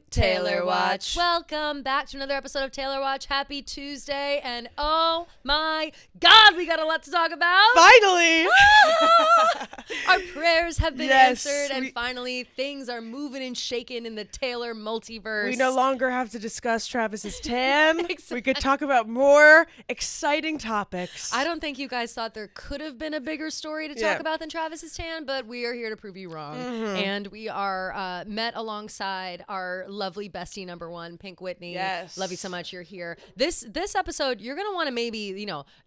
Taylor Watch. Welcome back to another episode of Taylor Watch. Happy Tuesday, and oh my God, we got a lot to talk about. Finally! Our prayers have been answered, and finally things are moving and shaking in the Taylor multiverse. We no longer have to discuss Travis's tan. Exactly. We could talk about more exciting topics. I don't think you guys thought there could have been a bigger story to talk about than Travis's tan, but we are here to prove you wrong. And we are met alongside our lovely bestie number one, Pink Whitney. Yes. Love you so much. You're here. This episode, you're going to want to maybe,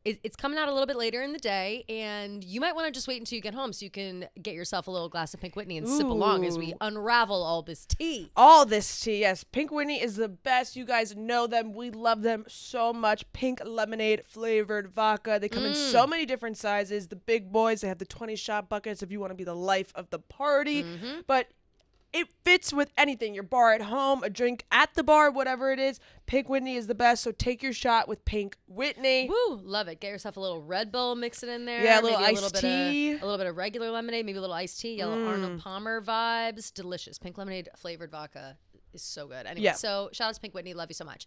it's coming out a little bit later in the day, and you might want to just wait until you get home so you can get yourself a little glass of Pink Whitney and sip along as we unravel all this tea. All this tea, yes. Pink Whitney is the best. You guys know them. We love them so much. Pink lemonade flavored vodka. They come in so many different sizes. The big boys, they have the 20-shot buckets if you want to be the life of the party. But it fits with anything. Your bar at home, a drink at the bar, whatever it is. Pink Whitney is the best. So take your shot with Pink Whitney. Woo, love it. Get yourself a little Red Bull, mix it in there. Yeah, a little maybe iced tea. A little bit of regular lemonade, maybe a little iced tea, yellow Arnold Palmer vibes. Delicious. Pink lemonade flavored vodka is so good. Anyway, so shout out to Pink Whitney. Love you so much.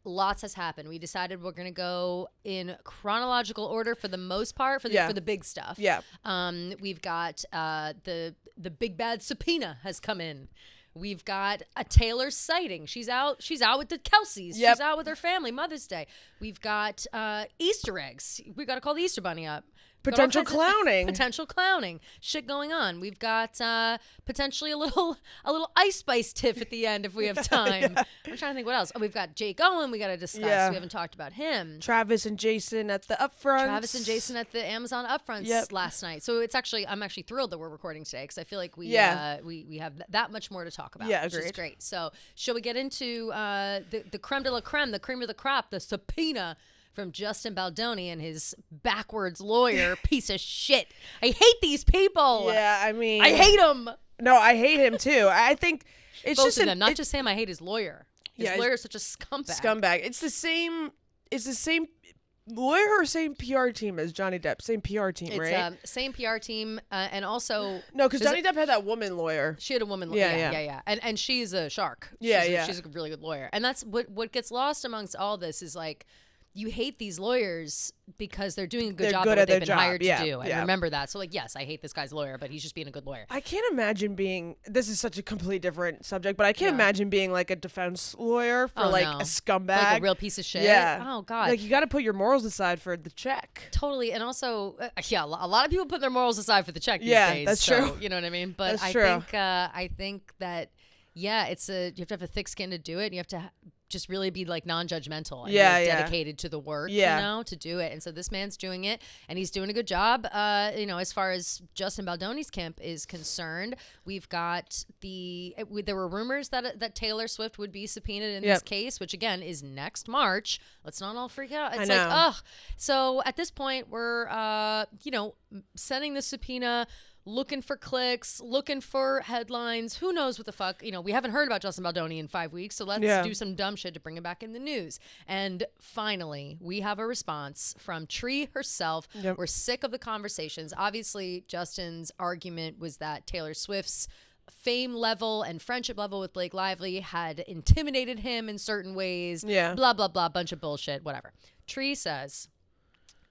Lots has happened. We decided we're gonna go in chronological order for the most part for the big stuff. Yeah. We've got the big bad subpoena has come in. We've got a Taylor sighting. She's out with the Kelces. She's out with her family. Mother's Day. We've got Easter eggs. We got to call the Easter Bunny up. Potential clowning. Potential clowning. Shit going on. We've got potentially a little Ice Spice tiff at the end if we have time. I'm trying to think what else. Oh, we've got Jake Owen we got to discuss. We haven't talked about him. Travis and Jason at the upfronts. Travis and Jason at the Amazon upfronts last night. So I'm actually thrilled that we're recording today because I feel like we have that much more to talk about, which is great. So shall we get into the creme de la creme, the cream of the crop, the subpoena from Justin Baldoni and his backwards lawyer piece of shit. I hate these people. Yeah, I mean, I hate him. No, I hate him too. I think it's both just of them. Not just him. I hate his lawyer. His lawyer is such a scumbag. It's the same lawyer or same PR team as Johnny Depp. Same PR team, right? Same PR team, and also no, because Johnny Depp had that woman lawyer. She had a woman lawyer. Yeah. And she's a shark. She's a really good lawyer. And that's what gets lost amongst all this is like, you hate these lawyers because they're doing a good job of what they've been hired to do. And remember that. So, yes, I hate this guy's lawyer, but he's just being a good lawyer. I can't imagine this is such a completely different subject, but I can't imagine being like a defense lawyer for a scumbag. For like a real piece of shit. Yeah. Oh, God. Like, you got to put your morals aside for the check. Totally. And also, a lot of people put their morals aside for the check these days. Yeah, that's true. You know what I mean? But that's true. I think that, you have to have a thick skin to do it. And you have to just really be like non-judgmental and dedicated to the work, to do it. And so this man's doing it and he's doing a good job. As far as Justin Baldoni's camp is concerned, we've got there were rumors that Taylor Swift would be subpoenaed in this case, which again is next March. Let's not all freak out. It's so at this point we're, sending the subpoena, looking for clicks, looking for headlines. Who knows what the fuck? We haven't heard about Justin Baldoni in 5 weeks, so let's do some dumb shit to bring him back in the news. And finally, we have a response from Tree herself. We're sick of the conversations. Obviously, Justin's argument was that Taylor Swift's fame level and friendship level with Blake Lively had intimidated him in certain ways. Blah, blah, blah, bunch of bullshit, whatever. Tree says,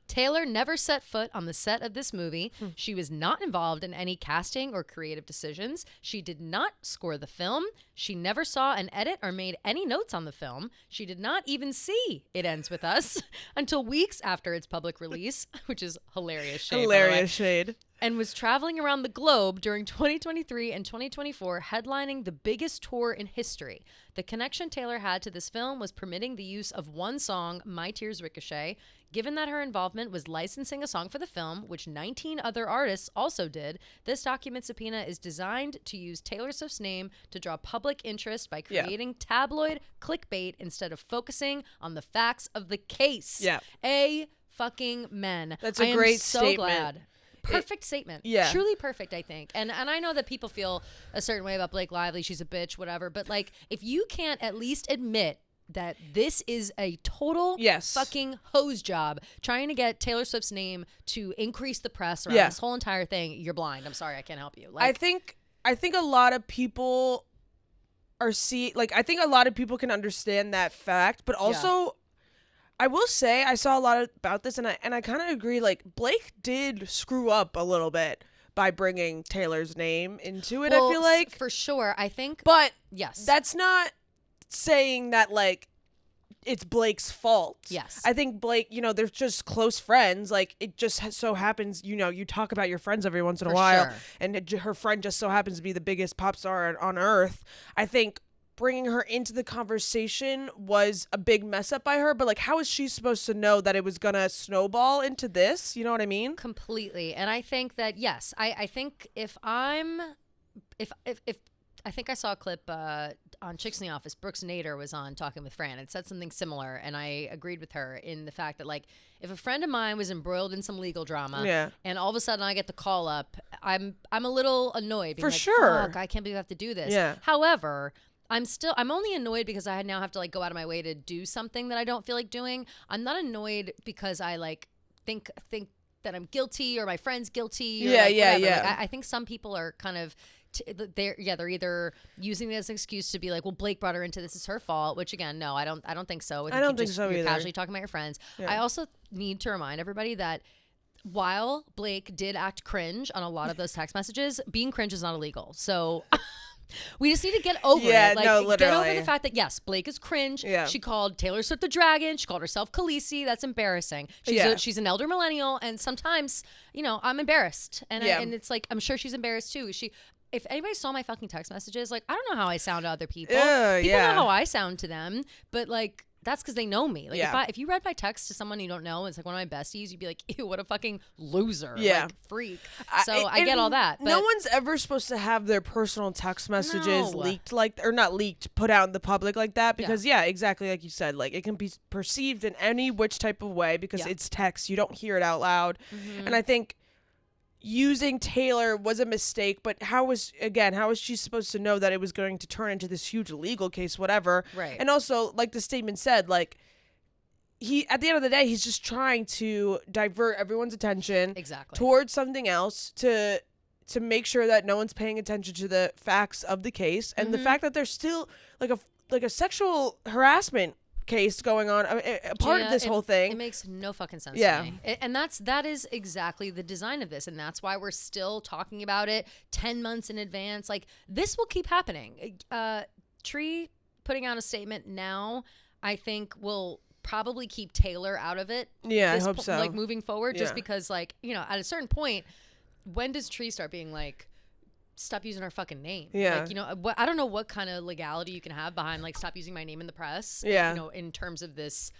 Taylor never set foot on the set of this movie. She was not involved in any casting or creative decisions. She did not score the film. She never saw an edit or made any notes on the film. She did not even see It Ends With Us until weeks after its public release, which is hilarious shade. Hilarious shade. And was traveling around the globe during 2023 and 2024, headlining the biggest tour in history. The connection Taylor had to this film was permitting the use of one song, My Tears Ricochet. Given that her involvement was licensing a song for the film, which 19 other artists also did, this document subpoena is designed to use Taylor Swift's name to draw public interest by creating tabloid clickbait instead of focusing on the facts of the case. Fucking men. That's a great statement. Glad. Perfect statement. Yeah. Truly perfect, I think. And I know that people feel a certain way about Blake Lively. She's a bitch, whatever. But, like, if you can't at least admit that this is a total fucking hose job trying to get Taylor Swift's name to increase the press around this whole entire thing. You're blind. I'm sorry, I can't help you. Like, I think a lot of people I think a lot of people can understand that fact, but also I will say I saw a lot about this and I kind of agree. Like, Blake did screw up a little bit by bringing Taylor's name into it. I feel like for sure. I think, but yes, that's not saying that like it's Blake's fault. Yes, I think Blake, they're just close friends. Like, it just so happens, you talk about your friends every once in a while, and her friend just so happens to be the biggest pop star on earth. I think bringing her into the conversation was a big mess up by her, but like, how is she supposed to know that it was gonna snowball into this? You know what I mean? Completely. And I think that, yes, I think if I think I saw a clip on Chicks in the Office. Brooks Nader was on Talking with Fran and said something similar, and I agreed with her in the fact that, like, if a friend of mine was embroiled in some legal drama, and all of a sudden I get the call up, I'm a little annoyed. For sure. Fuck, I can't believe I have to do this. Yeah. However, I'm only annoyed because I now have to like go out of my way to do something that I don't feel like doing. I'm not annoyed because I like think that I'm guilty or my friend's guilty. Or whatever. Like, I think some people are kind of they're either using it as an excuse to be like, well, Blake brought her into this, it's her fault. Which again, no, I don't think so. I don't think so either. You're either. Casually talking about your friends. Yeah. I also need to remind everybody that while Blake did act cringe on a lot of those text messages, being cringe is not illegal. So. We just need to get over it. Like, no, literally. Get over the fact that, yes, Blake is cringe. Yeah. She called Taylor Swift the dragon. She called herself Kelce. That's embarrassing. She's an elder millennial, and sometimes, I'm embarrassed. And and it's like, I'm sure she's embarrassed too. If anybody saw my fucking text messages, like, I don't know how I sound to other people. People know how I sound to them, but like, that's because they know me. Like, if you read my text to someone you don't know, it's like one of my besties, you'd be like, ew, what a fucking loser. Like, freak. So I get all that. But no one's ever supposed to have their personal text messages leaked, or not leaked, put out in the public like that. Because, exactly like you said, like, it can be perceived in any which type of way because it's text. You don't hear it out loud. Mm-hmm. And I think using Taylor was a mistake, but how was she supposed to know that it was going to turn into this huge legal case, whatever? Right. And also, like the statement said, like, he, at the end of the day, he's just trying to divert everyone's attention towards something else to make sure that no one's paying attention to the facts of the case. And the fact that there's still like a sexual harassment case going on, a part of this whole thing. It makes no fucking sense to me. And that is exactly the design of this, and that's why we're still talking about it 10 months in advance. Like, this will keep happening. Tree putting out a statement now, I think, will probably keep Taylor out of it. I hope so. Like, moving forward, just because, like, at a certain point, when does Tree start being like, stop using our fucking name? Like, I don't know what kind of legality you can have behind, like, stop using my name in the press. In terms of this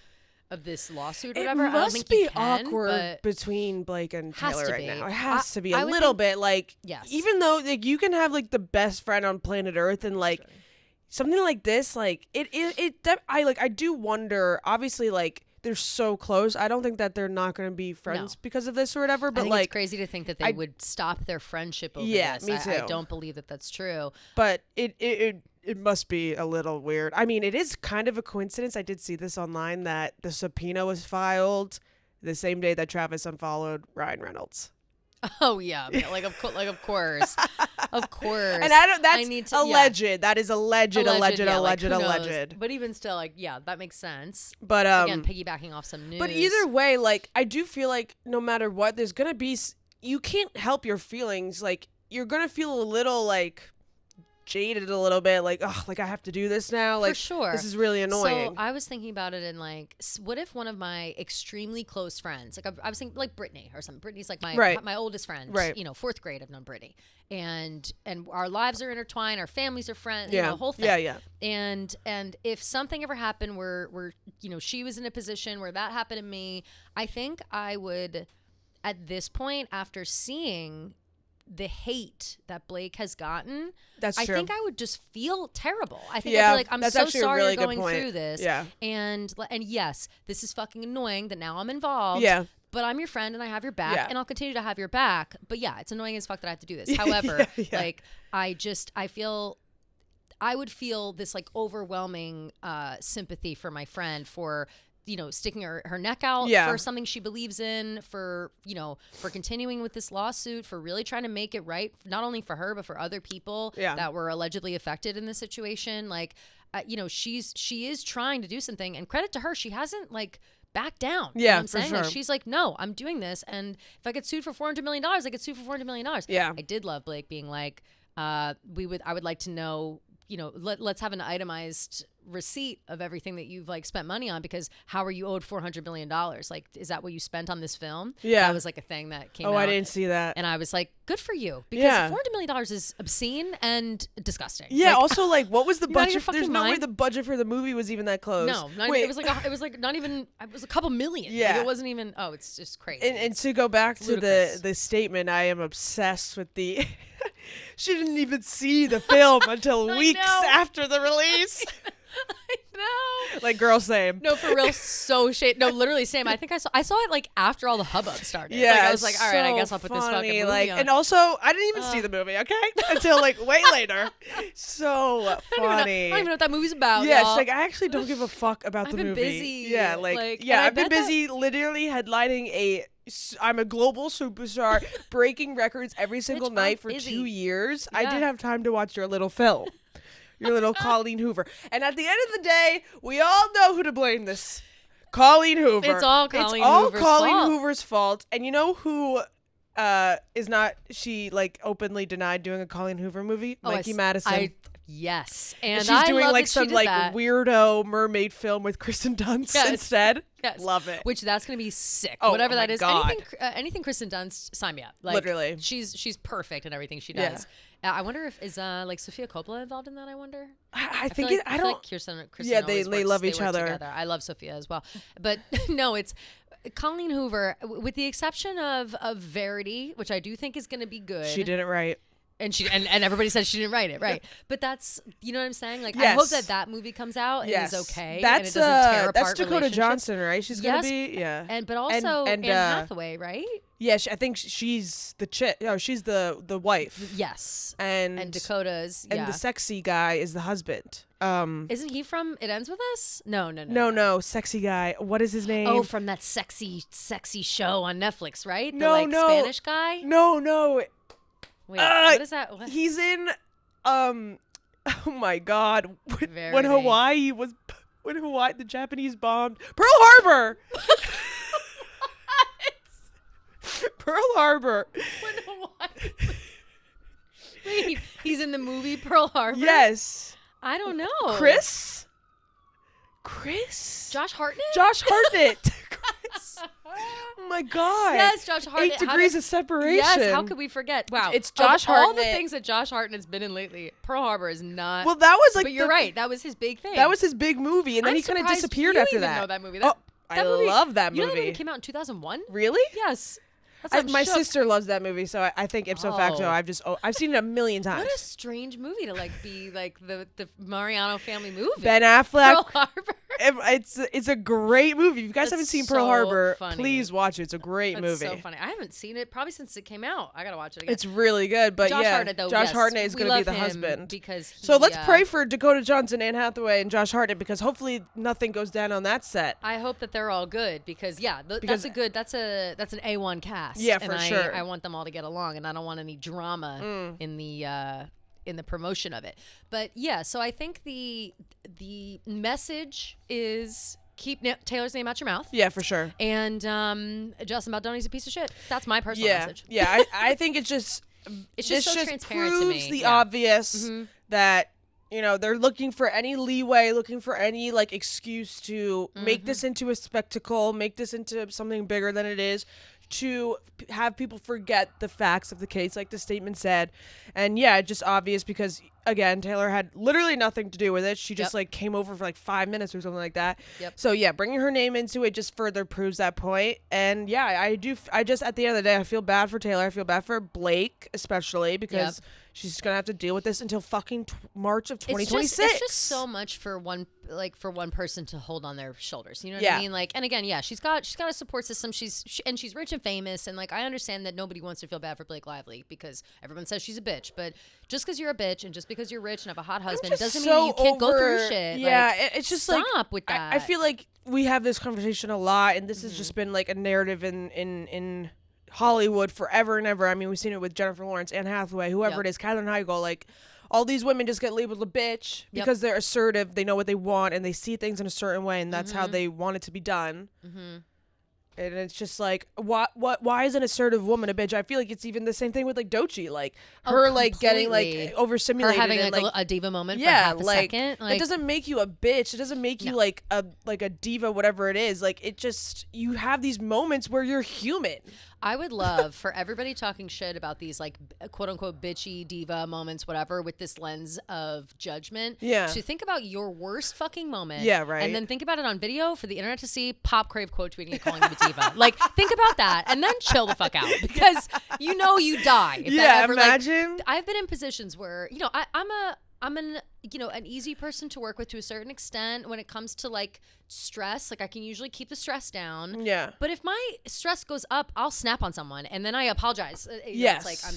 lawsuit or whatever. It must I don't think be you can, awkward between Blake and Taylor right now. It has to be a little bit, like, even though, like, you can have, like, the best friend on planet Earth and, like, something like this, like, I do wonder, obviously, like, they're so close. I don't think that they're not going to be friends because of this or whatever. But, I think like, it's crazy to think that they would stop their friendship over this. Yeah, me too. I don't believe that that's true. But it must be a little weird. I mean, it is kind of a coincidence. I did see this online that the subpoena was filed the same day that Travis unfollowed Ryan Reynolds. Oh yeah, like of course, of course. And that's alleged. Yeah. That is alleged. But even still, like, that makes sense. But again, piggybacking off some news. But either way, like, I do feel like no matter what, there's gonna be. You can't help your feelings. Like, you're gonna feel a little like jaded a little bit, like, oh, like, I have to do this now. Like, for sure, this is really annoying. So I was thinking about it, and like, what if one of my extremely close friends, like, I was thinking like Brittany or something. Brittany's like my oldest friend. Right. 4th grade I've known Brittany, and our lives are intertwined. Our families are friends. Yeah. The whole thing. Yeah. And if something ever happened where she was in a position where that happened to me, I think I would, at this point, after seeing the hate that Blake has gotten, I think I would just feel terrible. I think I'd be like, I'm so sorry you're going through this. Yeah. And yes, this is fucking annoying that now I'm involved. Yeah. But I'm your friend and I have your back and I'll continue to have your back. But yeah, it's annoying as fuck that I have to do this. However, like, I feel I would feel this like overwhelming sympathy for my friend for, you know, sticking her neck out for something she believes in, for, you know, for continuing with this lawsuit, for really trying to make it right, not only for her, but for other people that were allegedly affected in this situation. Like, you know, she is trying to do something, and credit to her. She hasn't like backed down. Yeah, you know what I'm for saying? sure. Like, she's like, no, I'm doing this. And if I get sued for $400 million, I get sued for $400 million. Yeah. I did love Blake being like, I would like to know, you know, let's have an itemized receipt of everything that you've like spent money on, because how are you owed $400 million? Like, is that what you spent on this film? Yeah. That was like a thing that came out. Oh, I didn't see that. And I was like, good for you, because $400 million is obscene and disgusting. Yeah. Like, also, like, what was the budget? There's no way mind? the budget for the movie was even that close. No, Wait. it was not even. It was a couple million. Yeah. Like, it wasn't even. Oh, it's just crazy. And to go back to ludicrous. the statement, I am obsessed with the. She didn't even see the film until weeks after the release. I know. Like, girl, same. No, for real, so shade. No, literally same. I think I saw it like after all the hubbub started. Yeah, like, I was like, all right, I guess I'll put this funny. fucking movie like, on. and also, I didn't even see the movie, okay, until like way later. So funny. I don't even know what that movie's about. Yeah, y'all. she's like, I actually don't give a fuck about I've the been movie. busy. Yeah, and I've been busy literally headlining I'm a global superstar, breaking records every single Bitch, night I'm for busy. 2 years. Yeah. I did have time to watch your little film. Your little Colleen Hoover. And at the end of the day, we all know who to blame this. Colleen Hoover. It's all Colleen Hoover's fault. And you know who is not, she like openly denied doing a Colleen Hoover movie? Mikey Madison. Yes. And she's doing love like that some she did like that. weirdo mermaid film with Kristen Dunst instead. Yes. Love it. Which that's gonna be sick. Oh, Whatever oh that my is. God. Anything Kristen Dunst, sign me up. Like, literally. She's perfect in everything she does. I wonder if is like Sofia Coppola involved in that. I wonder. I think feel like, I don't. Like Kristen Yeah, they love each work other. Together. I love Sophia as well, but no, it's Colleen Hoover, with the exception of Verity, which I do think is going to be good. She did it right. And and everybody says she didn't write it, right? But that's, you know what I'm saying? Like, yes. I hope that movie comes out and is okay. That's and it doesn't tear apart that's Dakota relationships. Johnson, right? She's gonna be but also and Anne Hathaway, right? Yeah, I think she's the chick. No, she's the wife. Yes. And Dakota's and the sexy guy is the husband. Isn't he from It Ends With Us? No, sexy guy. What is his name? Oh, from that sexy show on Netflix, right? No. Spanish guy? No. Wait, what is that? What? He's in oh my God. Verity. When Hawaii the Japanese bombed Pearl Harbor. Pearl Harbor. When Hawaii. Wait, he's in the movie Pearl Harbor? Yes. I don't know. Chris? Josh Hartnett? Josh Hartnett. Chris. Oh my God. Yes, Josh Hartnett. 8 Degrees of Separation. Yes, how could we forget? Wow. It's Josh Hartnett. All the things that Josh Hartnett's been in lately, Pearl Harbor is not. Well, that was like. But you're right. That was his big thing. That was his big movie, and then he kind of disappeared after you that. Know that movie. I love that movie. You know that movie came out in 2001? Really? Yes. My sister loves that movie, so I think ipso facto, I've seen it a million times. What a strange movie to like be like the Mariano family movie. Ben Affleck. Pearl Harbor. It's a great movie. If you guys haven't seen Pearl Harbor, funny. Please watch it. It's a great movie. So funny. I haven't seen it probably since it came out. I gotta watch it again. It's really good, but Josh Hartnett, though, Josh yes, Hartnett is we going to be love the him husband. Because so let's pray for Dakota Johnson, Anne Hathaway, and Josh Hartnett, because hopefully nothing goes down on that set. I hope that they're all good because that's an A1 cast. Yeah, for sure. I want them all to get along, and I don't want any drama in the promotion of it. But yeah, so I think the message is keep Taylor's name out your mouth. Yeah, for sure. And Justin Baldoni's a piece of shit. That's my personal message. Yeah, I think it's just so transparent to me. Proves the obvious that, you know, they're looking for any leeway, looking for any like excuse to make this into a spectacle, make this into something bigger than it is, to have people forget the facts of the case, like the statement said. And yeah, it's just obvious because, again, Taylor had literally nothing to do with it. She just like came over for like 5 minutes or something like that. Yep. So yeah, bringing her name into it just further proves that point. And yeah, I just at the end of the day, I feel bad for Taylor. I feel bad for Blake, especially because she's gonna have to deal with this until fucking March of 2026. It's just so much for one like for one person to hold on their shoulders. You know what I mean? Like, and again, she's got a support system. She's rich and famous, and like I understand that nobody wants to feel bad for Blake Lively because everyone says she's a bitch. But just because you're a bitch and just because you're rich and have a hot husband doesn't mean you can't go through shit. Yeah, like, it's just stop with that. I feel like we have this conversation a lot, and this has just been like a narrative in Hollywood forever and ever. I mean, we've seen it with Jennifer Lawrence, Anne Hathaway, whoever it is, Kayla Nicole. Like, all these women just get labeled a bitch because they're assertive, they know what they want, and they see things in a certain way, and that's how they want it to be done. And it's just like, why is an assertive woman a bitch? I feel like it's even the same thing with like Doechii, like her like getting like overstimulated, her having and, like a diva moment for half a second. Like, it doesn't make you a bitch. It doesn't make you like a diva, whatever it is. Like, it just, you have these moments where you're human. I would love for everybody talking shit about these like quote unquote bitchy diva moments, whatever, with this lens of judgment. Yeah. To think about your worst fucking moment. Yeah, right. And then think about it on video for the internet to see. Pop Crave quote tweeting and calling you a diva. Like, think about that and then chill the fuck out because you know you die. If that ever, imagine. Like, I've been in positions where, you know, I'm an easy person to work with to a certain extent when it comes to like stress. Like, I can usually keep the stress down. Yeah. But if my stress goes up, I'll snap on someone and then I apologize. Yes. It's like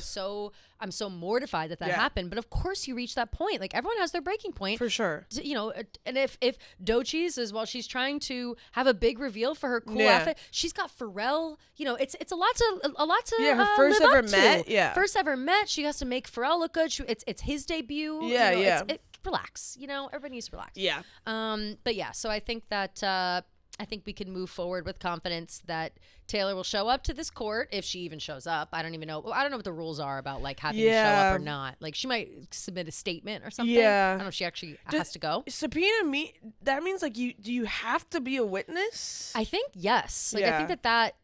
I'm so mortified that happened. But of course you reach that point. Like, everyone has their breaking point. For sure. You know, and if Doechii's is while she's trying to have a big reveal for her cool outfit, she's got Pharrell. You know, it's a lot to her first live ever up met. To. Yeah. First ever met. She has to make Pharrell look good. It's his debut. Yeah, you know, yeah. Relax. You know, everybody needs to relax. Yeah. But yeah, so I think that I think we can move forward with confidence that Taylor will show up to this court if she even shows up. I don't even know. I don't know what the rules are about like having to show up or not. Like, she might submit a statement or something. Yeah. I don't know if she actually has to go. Subpoena that means like do you have to be a witness? I think yes. Like, I think that.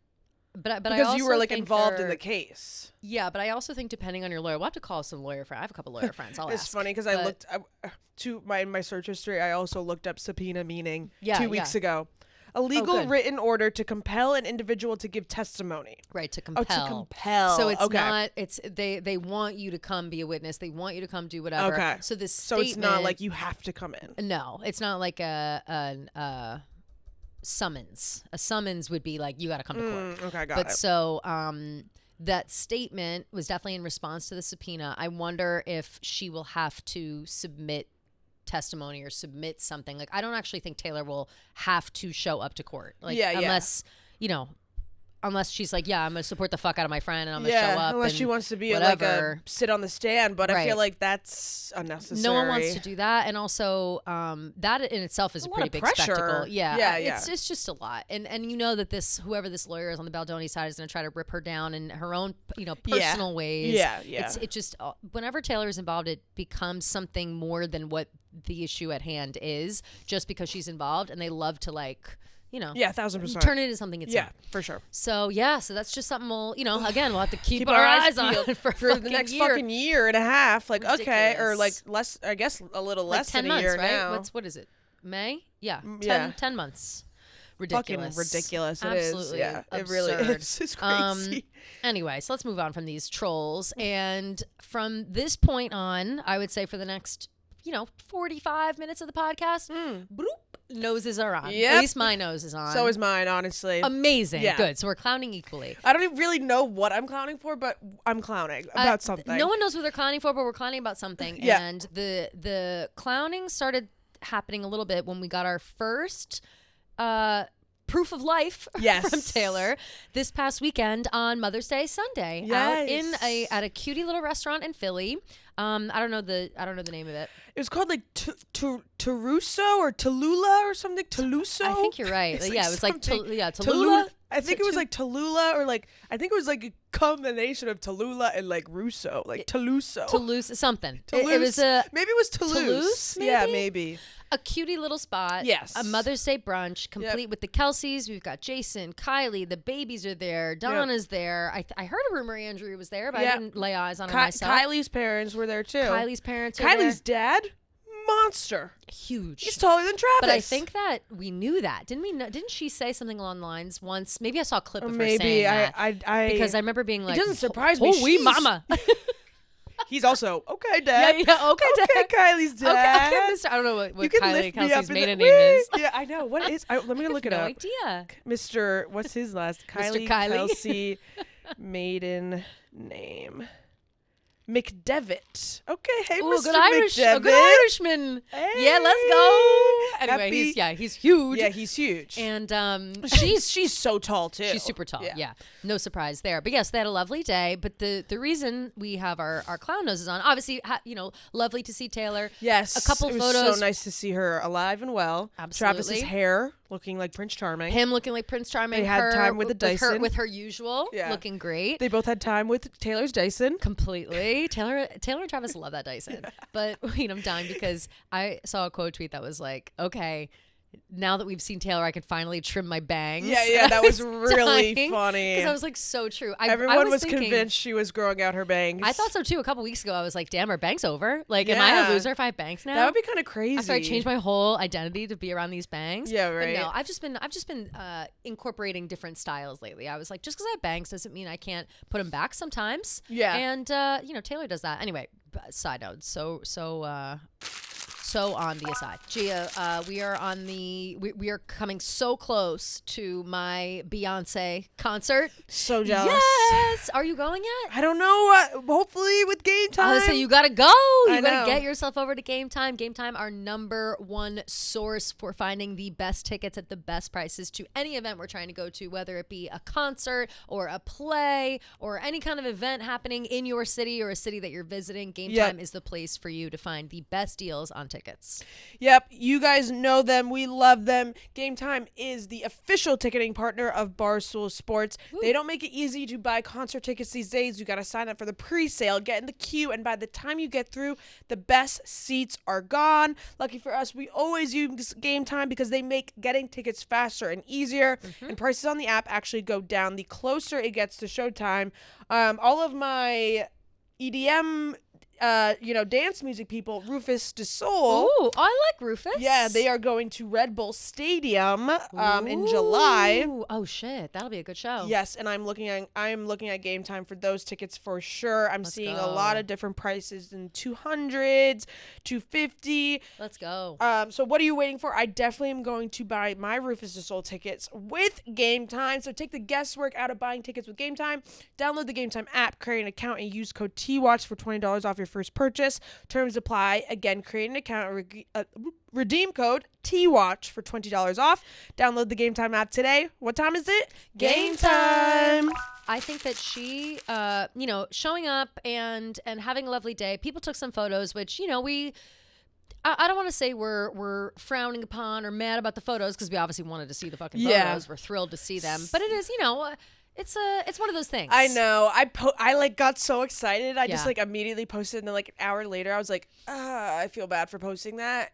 But because I also you were like think involved in the case. Yeah, but I also think depending on your lawyer, we'll have to call some lawyer friends. I have a couple lawyer friends. I'll It's ask. funny because I looked to my search history. I also looked up subpoena meaning 2 weeks ago. A legal written order to compel an individual to give testimony. Right, to compel. Oh, to compel. So it's not. It's they want you to come be a witness. They want you to come do whatever. Okay. So this statement, it's not like you have to come in. No, it's not like a summons. A summons would be like you got to come to court. Okay, got it. But so that statement was definitely in response to the subpoena. I wonder if she will have to submit testimony or submit something. Like, I don't actually think Taylor will have to show up to court. Like, unless, you know, unless she's like, I'm going to support the fuck out of my friend and I'm going to show up. Unless she wants to be like sit on the stand. But I feel like that's unnecessary. No one wants to do that. And also, that in itself is a pretty big spectacle. Yeah. It's just a lot. And you know that whoever this lawyer is on the Baldoni side is going to try to rip her down in her own, personal ways. Yeah. It just, whenever Taylor is involved, it becomes something more than what the issue at hand is, just because she's involved, and they love to like, 1,000% turn it into something it's not. For sure. So so that's just something we'll again we'll have to keep our eyes on for the next fucking year and a half. Like, ridiculous. Okay, or like less, I guess a little less 10 than months, a year right? now. What is it? May? Yeah. 10 months. Fucking Ridiculous. ridiculous. Absolutely. It is. Yeah. Absurd. It really is. It's crazy. Anyway, so let's move on from these trolls. And from this point on, I would say for the next 45 minutes of the podcast, noses are on. Yep. At least my nose is on. So is mine, honestly. Amazing. Yeah. Good. So we're clowning equally. I don't even really know what I'm clowning for, but I'm clowning about something. No one knows what they're clowning for, but we're clowning about something. Yeah. And the clowning started happening a little bit when we got our first proof of life from Taylor this past weekend on Mother's Day Sunday out at a cutie little restaurant in Philly. I don't know the name of it. It was called like Taruso or Tallulah or something. Taluso. I think you're right. It was like Tallulah. I think it was like Tallulah or like I think it was like a combination of Tallulah and like Russo, like Toulouse something. Toulouse. It was maybe it was Toulouse. Maybe? Yeah, maybe. A cutie little spot. Yes. A Mother's Day brunch complete with the Kelces. We've got Jason, Kylie, the babies are there. Donna's there. I heard a rumor Andrew was there, but I didn't lay eyes on him myself. Kylie's parents were there too. Kylie's parents are there. Kylie's dad, monster. Huge. He's taller than Travis. But I think that we knew that. Didn't we? Didn't she say something along the lines once? Maybe I saw a clip of her saying that. I because I remember being like, it doesn't surprise me. Holy mama. He's also okay, Dad. Yeah, okay, Dad. Okay, Kylie's dad. Okay, Mr. I don't know what Kelsey's maiden name name is. Yeah, I know. What is? Let me look it up. No idea. Mr. What's his last? Mr. Kylie. Kelce maiden name. McDevitt. Okay, hey, Ooh, Mr. good Irish, McDevitt. a good Irishman. Hey. Yeah, let's go. Anyway, he's huge. Yeah, he's huge. And she's so tall too. She's super tall. Yeah. No surprise there. But yes, they had a lovely day. But the reason we have our clown noses on, obviously, lovely to see Taylor. Yes, a couple it was photos. so nice to see her alive and well. Absolutely. Travis's hair looking like Prince Charming. Him looking like Prince Charming. They had time with the Dyson. With her usual, looking great. They both had time with Taylor's Dyson. Completely. Taylor and Travis love that Dyson. But I'm dying because I saw a quote tweet that was like, okay, now that we've seen Taylor, I can finally trim my bangs. Yeah, that was really funny. Because I was like, so true. Everyone was convinced she was growing out her bangs. I thought so too. A couple weeks ago, I was like, damn, are bangs over? Like, am I a loser if I have bangs now? That would be kind of crazy. After I changed my whole identity to be around these bangs. Yeah, right. But no, I've just been incorporating different styles lately. I was like, just because I have bangs doesn't mean I can't put them back sometimes. Yeah. And Taylor does that. Anyway, side note. So on the aside, Gia, we are coming so close to my Beyonce concert. So jealous. Yes. Are you going yet? I don't know. Hopefully with Game Time. I was saying you gotta go. You gotta get yourself over to Game Time. Game Time, our number one source for finding the best tickets at the best prices to any event we're trying to go to, whether it be a concert or a play or any kind of event happening in your city or a city that you're visiting. Game Time is the place for you to find the best deals on tickets. Yep, you guys know them. We love them. Game Time is the official ticketing partner of Barstool Sports. Woo. They don't make it easy to buy concert tickets these days. You got to sign up for the pre-sale, get in the queue, and by the time you get through, the best seats are gone. Lucky for us, we always use Game Time because they make getting tickets faster and easier, and prices on the app actually go down the closer it gets to showtime. All of my EDM dance music people, Rufus Du Sol. Ooh, I like Rufus. Yeah, they are going to Red Bull Stadium in July. Oh shit, that'll be a good show. Yes, and I'm looking at Game Time for those tickets for sure. I'm seeing a lot of different prices in 200s, 250. Let's go. So what are you waiting for? I definitely am going to buy my Rufus Du Sol tickets with Game Time. So take the guesswork out of buying tickets with Game Time. Download the Game Time app, create an account, and use code TWATCH for $20 off your first purchase. Terms apply. Again, create an account, redeem code TWATCH for $20 off. Download the Game Time app today. What time is it? Game time. I think that she, showing up and having a lovely day. People took some photos, which, I don't want to say we're frowning upon or mad about the photos because we obviously wanted to see the fucking photos. We're thrilled to see them. But it is, it's one of those things. I know. I got so excited. I just immediately posted, and then an hour later I was like, I feel bad for posting that.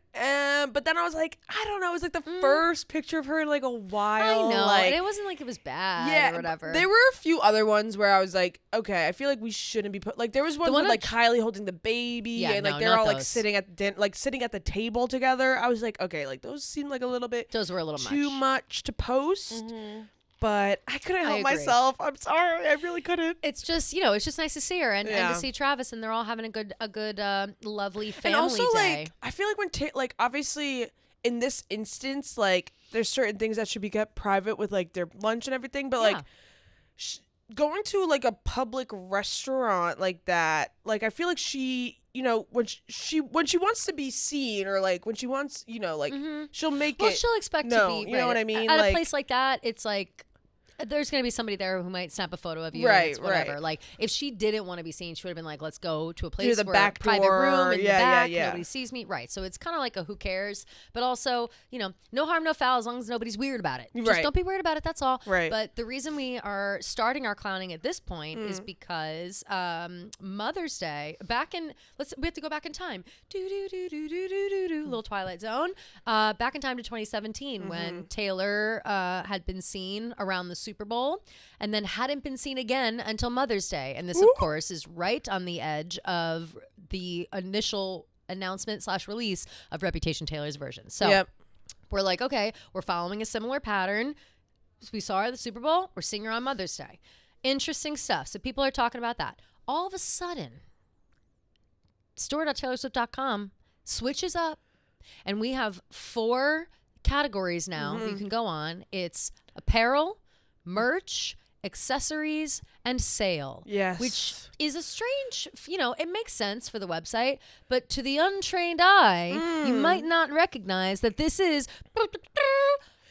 But then I was like, I don't know. It was the first picture of her in a while. I know. And it wasn't like it was bad or whatever. There were a few other ones where I was like, okay, I feel like we shouldn't be there was one with Kylie holding the baby and they're all sitting at the table together. I was like, okay, those seemed a little bit those were a little too much to post. Mm-hmm. But I couldn't help myself. I'm sorry. I really couldn't. It's just, it's just nice to see her and to see Travis, and they're all having a good, lovely family day. I feel like when, obviously in this instance, there's certain things that should be kept private with their lunch and everything. But going to a public restaurant like that, I feel like she, when she wants to be seen or when she wants, she'll make it. Well, she'll expect to be. You know what I mean? At a place like that, it's there's going to be somebody there who might snap a photo of you. Right, whatever. Right. If she didn't want to be seen, she would have been let's go to a place the where back private door. room in the back, yeah. nobody sees me. Right. So it's kind of like a who cares, but also, no harm, no foul as long as nobody's weird about it. Just don't be weird about it. That's all. Right. But the reason we are starting our clowning at this point is because Mother's Day, we have to go back in time. Little Twilight Zone. Back in time to 2017 when Taylor had been seen around the Super Bowl and then hadn't been seen again until Mother's Day. And this, of course, is right on the edge of the initial announcement / release of Reputation Taylor's version. So we're like, okay, we're following a similar pattern. We saw her at the Super Bowl. We're seeing her on Mother's Day. Interesting stuff. So people are talking about that. All of a sudden, store.taylorswift.com switches up, and we have 4 categories now that you can go on. It's apparel, merch, accessories, and sale. Yes. Which is a strange, it makes sense for the website, but to the untrained eye, you might not recognize that this is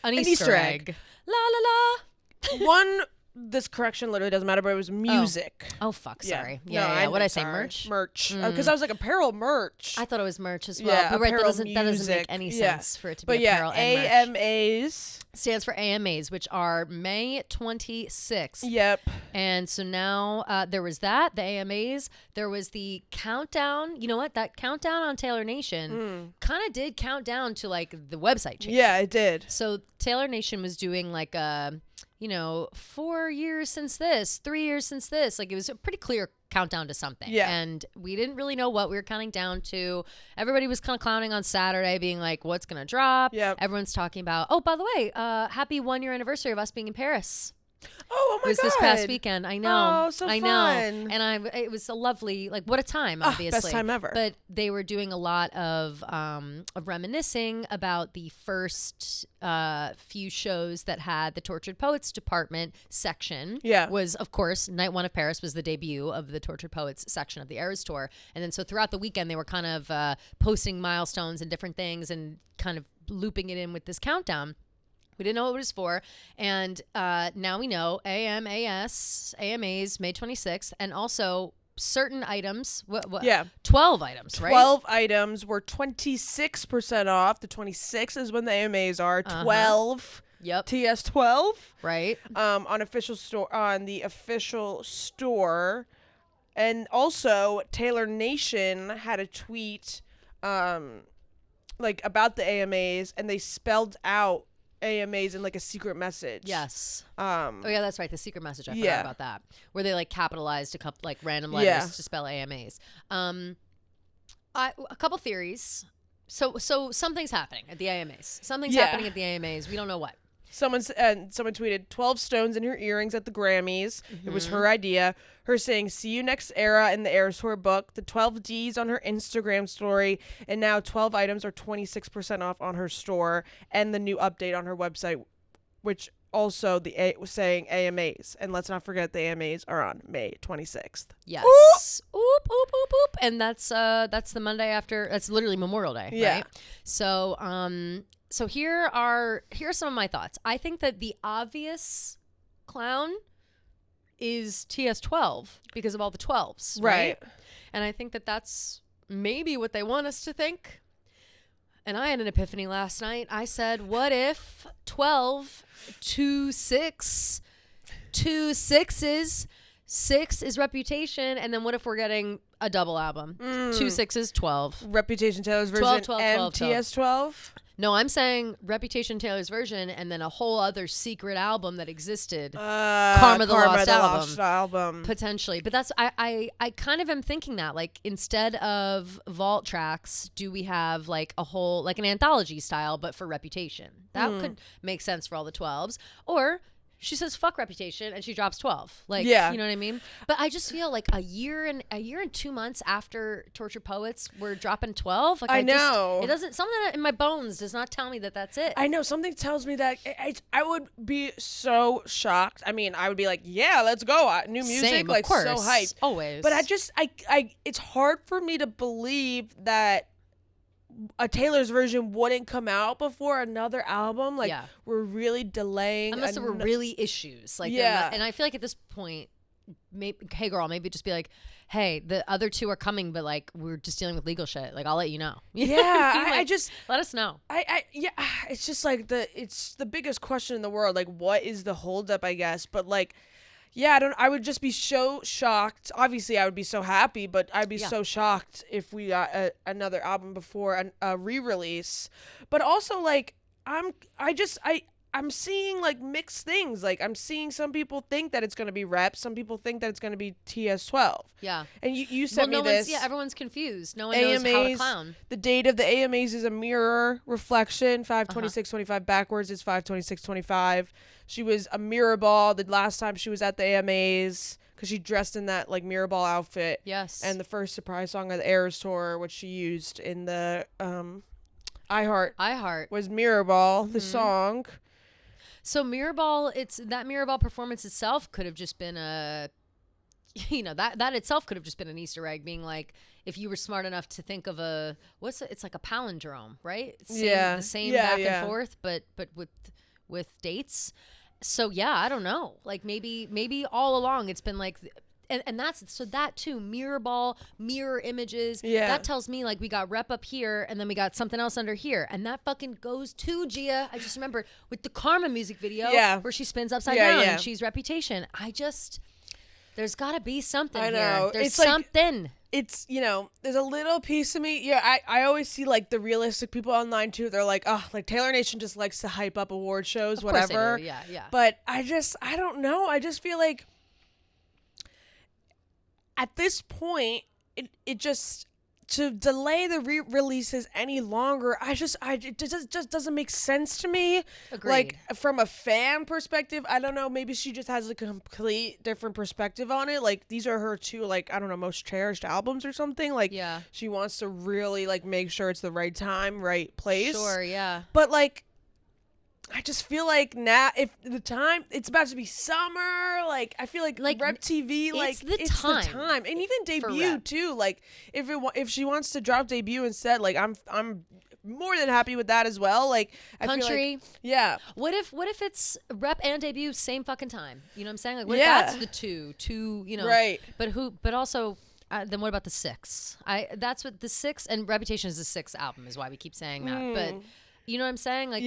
an Easter egg. La la la. This correction literally doesn't matter, but it was music. Oh fuck, sorry. Yeah. What did I say? Merch? Merch. Because I was like, apparel merch. I thought it was merch as well. But right, that doesn't make any sense for it to be apparel and merch. AMAs. Stands for AMAs, which are May 26th. Yep. And so now there was that, the AMAs. There was the countdown. You know what? That countdown on Taylor Nation kind of did count down to like the website change. Yeah, it did. So Taylor Nation was doing like a... 4 years since this, 3 years since this. Like, it was a pretty clear countdown to something. Yeah. And we didn't really know what we were counting down to. Everybody was kind of clowning on Saturday, being like, what's going to drop? Yep. Everyone's talking about, oh, by the way, happy 1 year anniversary of us being in Paris. Oh my God. It was this past weekend. I know. Oh, so I fun. know. And it was a lovely, like, what a time, obviously. Best time ever. But they were doing a lot of reminiscing about the first few shows that had the Tortured Poets Department section. Yeah. Was, of course, Night 1 of Paris was the debut of the Tortured Poets section of the Eras Tour. And then so throughout the weekend, they were kind of posting milestones and different things and kind of looping it in with this countdown. We didn't know what it was for. And now we know AMAs, May 26th, and also certain items. Yeah. 12 items, right? 12 items were 26% off. The 26th is when the AMAs are. 12. Yep. TS12. Right. On the official store. And also Taylor Nation had a tweet like about the AMAs, and they spelled out AMAs in like a secret message. Yes. Oh yeah, that's right. The secret message. I forgot about that. Where they like capitalized a couple like random letters to spell AMAs. A couple theories. So something's happening at the AMAs. Something's happening at the AMAs. We don't know what. Someone tweeted 12 stones in her earrings at the Grammys. It was her idea. Her saying, "See you next era" in the Eras Tour book. The 12 Ds on her Instagram story. And now 12 items are 26% off on her store. And the new update on her website, which also was saying AMAs. And let's not forget the AMAs are on May 26th. Yes. Oop, oop, oop, oop. And that's the Monday after. That's literally Memorial Day. Yeah. Right? So here are some of my thoughts. I think that the obvious clown is TS12 because of all the 12s, right? And I think that that's maybe what they want us to think. And I had an epiphany last night. I said, what if 12, 2, 6, 2 6s, 6 is Reputation, and then what if we're getting a double album? 2 6s, 12. Reputation Taylor's version 12, and TS12? No, I'm saying Reputation Taylor's version and then a whole other secret album that existed. Karma the Lost Album. Potentially. But that's I kind of am thinking that, like, instead of vault tracks, do we have like a whole, like an anthology style, but for Reputation? That could make sense for all the 12s. Or she says fuck Reputation and she drops 12. Like, you know what I mean? But I just feel like a year and 2 months after Tortured Poets, we're dropping 12. Like, I know. It doesn't, something in my bones does not tell me that that's it. I know. Something tells me that I would be so shocked. I mean, I would be like, yeah, let's go. New music. Same, like, of course. So hyped. Always. But it's hard for me to believe that a Taylor's version wouldn't come out before another album. Like, we're really delaying. Unless there were really issues. Like, and I feel like at this point, maybe, hey girl, maybe just be like, hey, the other 2 are coming, but like, we're just dealing with legal shit. Like, I'll let you know. Yeah. Like, I just let us know. It's just like it's the biggest question in the world. Like, what is the holdup, I guess? But like, I would just be so shocked. Obviously, I would be so happy, but I'd be so shocked if we got another album before a re-release. But also, like, I'm seeing like mixed things. Like, I'm seeing some people think that it's going to be Rep. Some people think that it's going to be TS12. Yeah. And you sent me this. Everyone's confused. No one knows how to clown. The date of the AMAs is a mirror reflection. 5/26/25 backwards is 5/26/25. She was a mirror ball the last time she was at the AMAs because because she dressed in that like Mirrorball outfit. Yes. And the first surprise song of the Eras tour, which she used in the I Heart was Mirrorball, the song. So Mirrorball, that Mirrorball performance itself could have just been that itself could have just been an Easter egg, being like, if you were smart enough to think of it's like a palindrome, right? The same back and forth, but with dates. So yeah, I don't know. Like maybe all along it's been like, and that too, Mirrorball, mirror images. Yeah. That tells me like we got rep up here and then we got something else under here. And that fucking goes to Gia. I just remember with the Karma music video where she spins upside down and she's Reputation. There's got to be something here. There's something. It's, there's a little piece of me. Yeah, I always see, like, the realistic people online, too. They're like, oh, like, Taylor Nation just likes to hype up award shows, whatever. Of course they do. Yeah. But I don't know. I just feel like at this point, it just, to delay the re-releases any longer, it just doesn't make sense to me. Agreed. Like, from a fan perspective, I don't know, maybe she just has a complete different perspective on it. Like, these are her two, like, I don't know, most cherished albums or something. Like, she wants to really, like, make sure it's the right time, right place. Sure, yeah. But, like, I just feel like now, if the time, it's about to be summer, like, I feel like Rep TV, like, it's the time. And even debut, too. Like, if she wants to drop debut instead, like, I'm more than happy with that as well. Like, I Country. feel like, yeah. What if it's Rep and debut same fucking time? You know what I'm saying? Like, what if that's the two, Right. But also, then what about the 6? That's what the 6, and Reputation is the 6th album, is why we keep saying that. But you know what I'm saying? Like,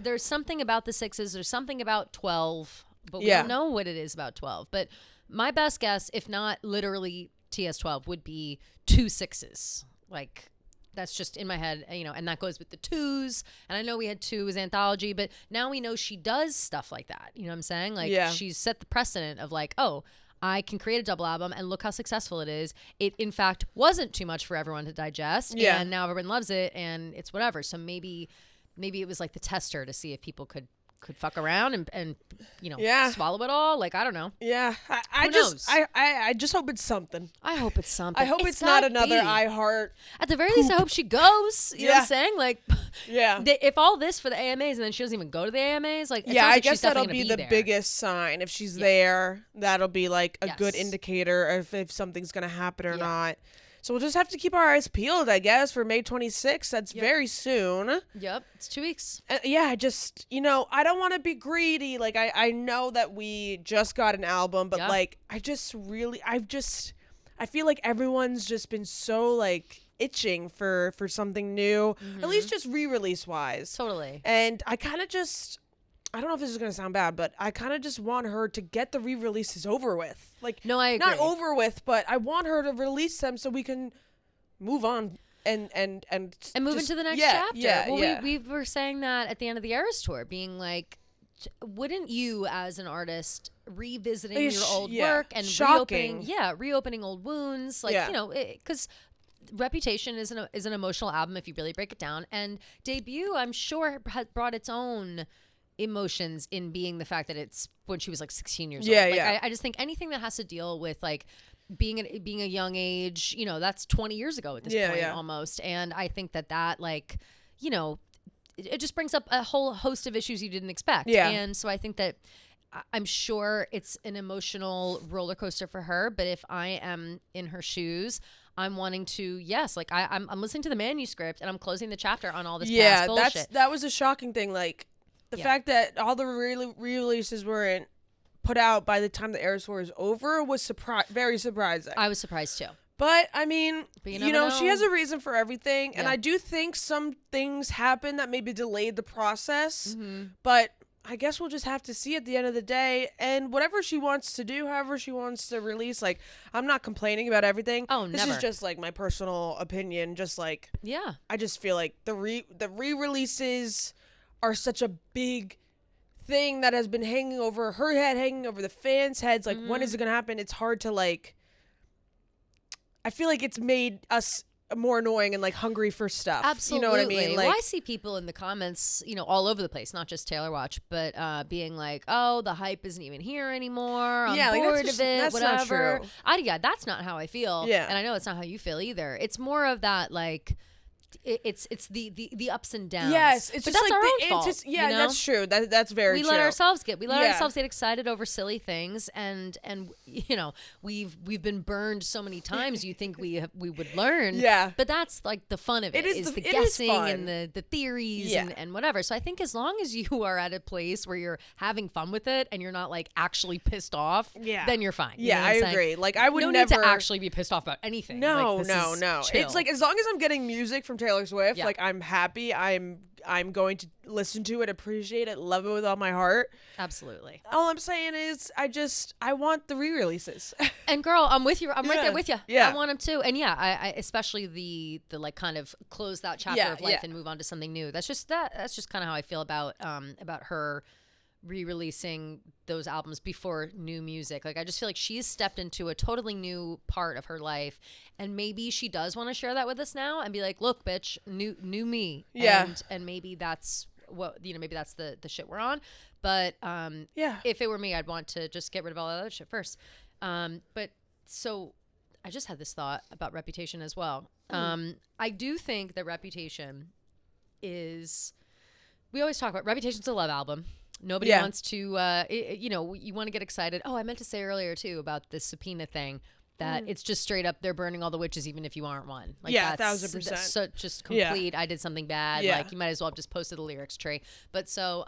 there's something about the 6s. There's something about 12, but we don't know what it is about 12. But my best guess, if not literally TS12, would be 2 6s. Like, that's just in my head, and that goes with the 2s. And I know we had 2 as anthology, but now we know she does stuff like that. You know what I'm saying? Like, she's set the precedent of like, oh, I can create a double album and look how successful it is. It, in fact, wasn't too much for everyone to digest. Yeah. And now everyone loves it and it's whatever. So maybe it was like the tester to see if people could fuck around and swallow it all. Like, I don't know. Yeah. I just hope it's something. I hope it's something. I hope it's not another iHeart. At the very least, I hope she goes. You know what I'm saying? Like, yeah. If all this for the AMAs and then she doesn't even go to the AMAs, like, I guess that'll be the biggest sign. If she's there, that'll be like a good indicator if something's going to happen or not. So we'll just have to keep our eyes peeled, I guess, for May 26th. That's very soon. Yep. It's 2 weeks. I just, I don't want to be greedy. Like, I know that we just got an album, but like, I feel like everyone's just been so like itching for something new, at least just re-release wise. Totally. And I kind of just, I don't know if this is going to sound bad, but I kind of just want her to get the re-releases over with. Like, no, I agree. Not over with, but I want her to release them so we can move on and move into the next chapter. We were saying that at the end of the Eras tour, being like, wouldn't you as an artist revisiting your old work and reopening old wounds, like, because Reputation is an emotional album if you really break it down, and Debut, I'm sure, has brought its own emotions in being the fact that it's when she was like 16 years old. Like, I just think anything that has to deal with like being a young age, that's 20 years ago at this point almost. And I think that like, it just brings up a whole host of issues you didn't expect. Yeah. And so I think that I'm sure it's an emotional roller coaster for her, but if I am in her shoes, I'm wanting to, I'm listening to the manuscript and I'm closing the chapter on all this past bullshit. That was a shocking thing. Like, the fact that all the re-releases weren't put out by the time the Eras tour is over was very surprising. I was surprised too. But, I mean, she has a reason for everything. And I do think some things happened that maybe delayed the process. Mm-hmm. But I guess we'll just have to see at the end of the day. And whatever she wants to do, however she wants to release, like, I'm not complaining about everything. Oh, This is just, like, my personal opinion. Just, like, I just feel like the re-releases are such a big thing that has been hanging over her head, hanging over the fans' heads. Like, when is it going to happen? It's hard to, like, I feel like it's made us more annoying and like hungry for stuff. Absolutely. You know what I mean? Like, well, I see people in the comments, all over the place, not just Taylor Watch, but being like, "Oh, the hype isn't even here anymore. I'm bored of it. That's whatever." Not true. That's not how I feel. Yeah. And I know it's not how you feel either. It's more of that like. It's the ups and downs. Yes, it's but just that's like our the own fault. Yeah, that's true. That's very true. We let ourselves get excited over silly things, and we've been burned so many times. You think we would learn, yeah. But that's like the fun of it. Is the guessing and the theories and whatever. So I think as long as you are at a place where you're having fun with it and you're not like actually pissed off, then you're fine. Yeah, I agree. Like I would never need to actually be pissed off about anything. No, like, no. Chill. It's like as long as I'm getting music from Taylor Swift, like I'm happy. I'm going to listen to it, appreciate it, love it with all my heart. Absolutely. All I'm saying is I want the re-releases. And girl, I'm with you. I'm right there with you. Yeah. I want them too. And I especially the like kind of close that chapter of life and move on to something new. That's just kind of how I feel about her re-releasing those albums before new music. Like I just feel like she's stepped into a totally new part of her life, and maybe she does want to share that with us now and be like, look, bitch, new me. And maybe that's what maybe that's the shit we're on. But if it were me, I'd want to just get rid of all that other shit first. But so I just had this thought about Reputation as well. I do think that Reputation is, we always talk about Reputation's a love album. Nobody wants to, you want to get excited. Oh, I meant to say earlier, too, about this subpoena thing, that it's just straight up, they're burning all the witches, even if you aren't one. Like, 1,000%. That's so just complete, I did something bad. Yeah. Like, you might as well have just posted the lyrics tree. But so,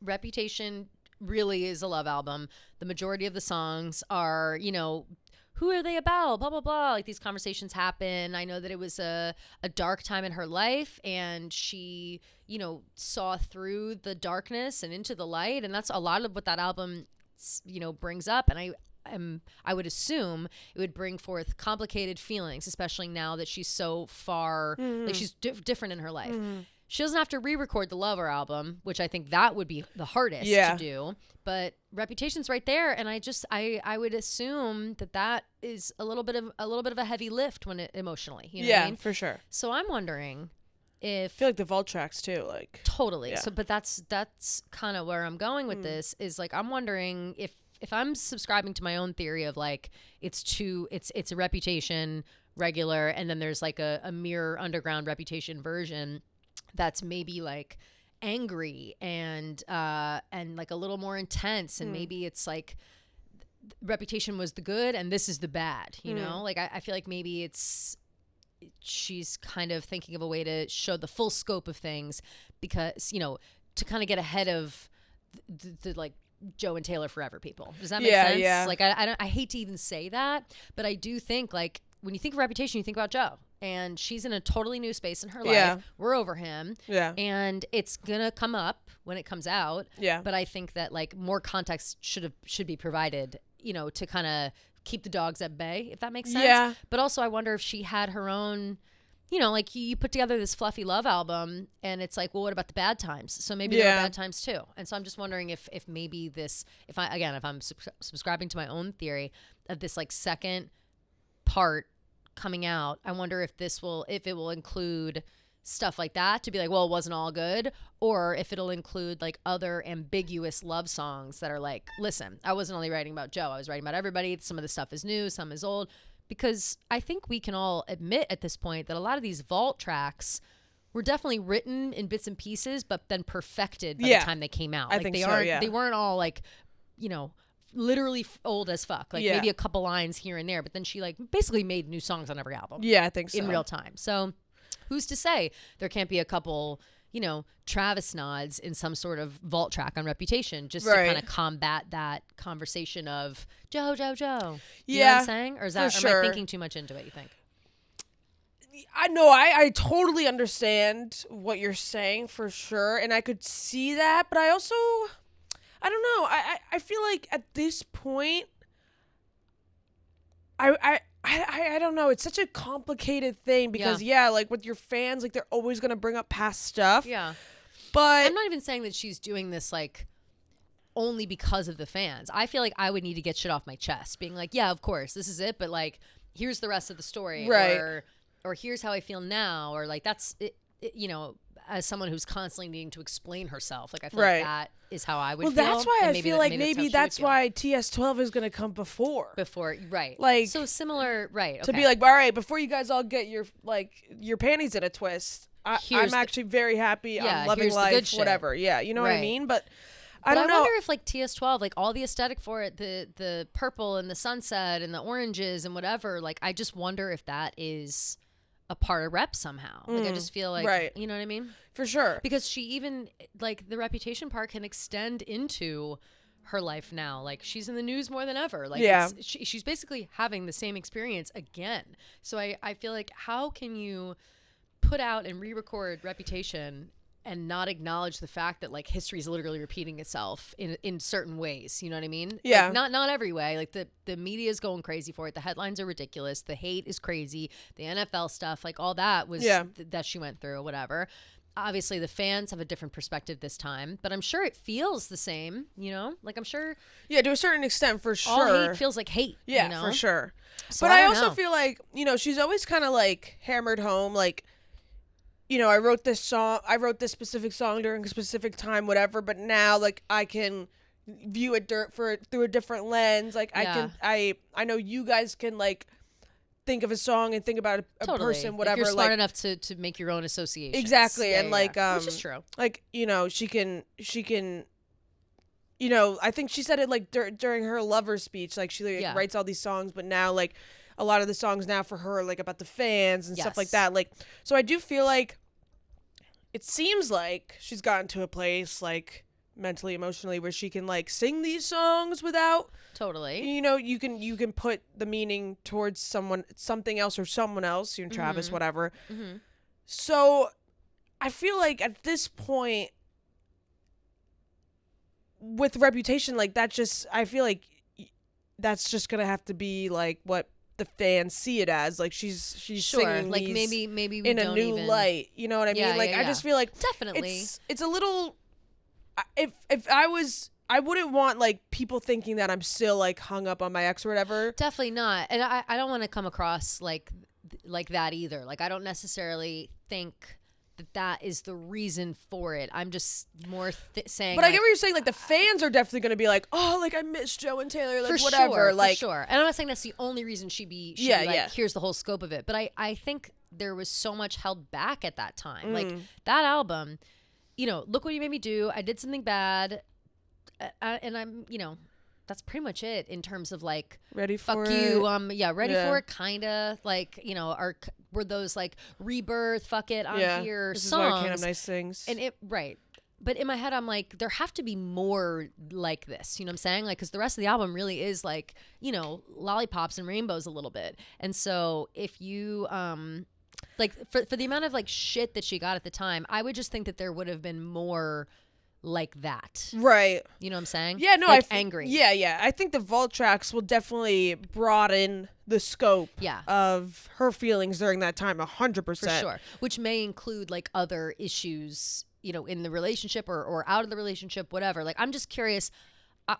Reputation really is a love album. The majority of the songs are, who are they about? Blah, blah, blah. Like these conversations happen. I know that it was a dark time in her life, and she, saw through the darkness and into the light. And that's a lot of what that album, brings up. And I would assume it would bring forth complicated feelings, especially now that she's so far, like she's different in her life. She doesn't have to re-record the Lover album, which I think that would be the hardest to do. But Reputation's right there, and I would assume that is a little bit of a heavy lift when emotionally. You know what I mean? For sure. So I'm wondering if I feel like the vault tracks too, like totally. Yeah. So, but that's kind of where I'm going with this. Is like I'm wondering if I'm subscribing to my own theory of like it's a Reputation regular, and then there's like a Mirror Underground Reputation version that's maybe like angry and like a little more intense, and maybe it's like Reputation was the good and this is the bad, you know? Like I feel like maybe she's kind of thinking of a way to show the full scope of things, because to kind of get ahead of the like Joe and Taylor Forever people. Does that make sense? Yeah. Like I hate to even say that, but I do think like when you think of Reputation, you think about Joe. And she's in a totally new space in her life. We're over him. Yeah. And it's gonna come up when it comes out. Yeah. But I think that like more context should be provided, to kind of keep the dogs at bay, if that makes sense. Yeah. But also I wonder if she had her own, like you put together this fluffy love album, and it's like, well, what about the bad times? So maybe there are bad times too. And so I'm just wondering if maybe this, if I'm subscribing to my own theory of this like second part coming out, I wonder if it will include stuff like that to be like, well, it wasn't all good, or if it'll include like other ambiguous love songs that are like, listen, I wasn't only writing about Joe, I was writing about everybody. Some of the stuff is new, some is old, because I think we can all admit at this point that a lot of these vault tracks were definitely written in bits and pieces, but then perfected by the time they came out. I like think they weren't all like, literally old as fuck, like maybe a couple lines here and there, but then she like basically made new songs on every album. I think so, in real time. So who's to say there can't be a couple Travis nods in some sort of vault track on Reputation, just to kind of combat that conversation of Joe. You know what I'm saying? Or am I thinking too much into it, you think? I know I totally understand what you're saying, for sure, and I could see that, but I also, I don't know. I feel like at this point, I don't know. It's such a complicated thing because like with your fans, like they're always gonna bring up past stuff. Yeah, but I'm not even saying that she's doing this like only because of the fans. I feel like I would need to get shit off my chest, being like, yeah, of course, this is it, but like here's the rest of the story, right? Or here's how I feel now, or like that's it, as someone who's constantly needing to explain herself, like I feel like that is how I would feel. Well, that's why I feel like maybe that's why TS12 is going to come before, right? Like, so similar, right? Okay. To be like, all right, before you guys all get your panties in a twist, I'm actually very happy. I'm loving life, whatever. Yeah, you know what I mean? But I don't know. I wonder if like TS12, like all the aesthetic for it, the purple and the sunset and the oranges and whatever, like I just wonder if that is a part of rep somehow. Like I just feel like, you know what I mean? For sure. Because she even, like, the reputation part can extend into her life now. Like, she's in the news more than ever. Like, she's basically having the same experience again. So I feel like, how can you put out and re-record Reputation and not acknowledge the fact that, like, history is literally repeating itself in certain ways? You know what I mean? Yeah. Like, not every way. Like, the media is going crazy for it. The headlines are ridiculous. The hate is crazy. The NFL stuff, like, all that was that she went through or whatever. Obviously, the fans have a different perspective this time, but I'm sure it feels the same, you know? Like, I'm sure... Yeah, to a certain extent, for sure. All hate feels like hate, yeah, you know? for sure. So but I also feel like, she's always kind of, like, hammered home, like, I wrote this specific song during a specific time, whatever, but now, like, I can view it through a different lens. Like, I know you guys can, like, think of a song and think about a person, whatever. Like you're smart enough to make your own associations. Exactly. And like, which is true. Like, she can, I think she said it like during her lover speech, like she like, writes all these songs, but now like a lot of the songs now for her, like about the fans and stuff like that. Like, so I do feel like it seems like she's gotten to a place like mentally, emotionally, where she can like sing these songs without you can put the meaning towards something else or someone else, Travis, whatever. So I feel like at this point with Reputation, like I feel like that's just gonna have to be like what the fans see it as. Like she's singing like maybe we in a new light, you know what I mean? Like I just feel like definitely it's a little, if I wouldn't want like people thinking that I'm still like hung up on my ex or whatever. Definitely not. And I don't want to come across like that either. Like I don't necessarily think that is the reason for it. I'm just more saying. But I get what you're saying. Like the fans are definitely going to be like, oh, like I miss Joe and Taylor, like for whatever. Sure, like for sure. And I'm not saying that's the only reason she'd be like, here's the whole scope of it. But I think there was so much held back at that time. Like that album, Look What You Made Me Do. I did something bad. And I'm, that's pretty much it in terms of like ready for fuck you. Ready for it. Kinda like, were those like rebirth, fuck it, I'm here this songs. Is why Can't Have Nice Things. And but in my head, I'm like, there have to be more like this. You know what I'm saying? Like, because the rest of the album really is like, lollipops and rainbows a little bit. And so if you, like for the amount of like shit that she got at the time, I would just think that there would have been more like that. Right. You know what I'm saying? Yeah, no, like angry. Yeah. I think the vault tracks will definitely broaden the scope of her feelings during that time 100%. For sure. Which may include like other issues, in the relationship or out of the relationship, whatever. Like, I'm just curious.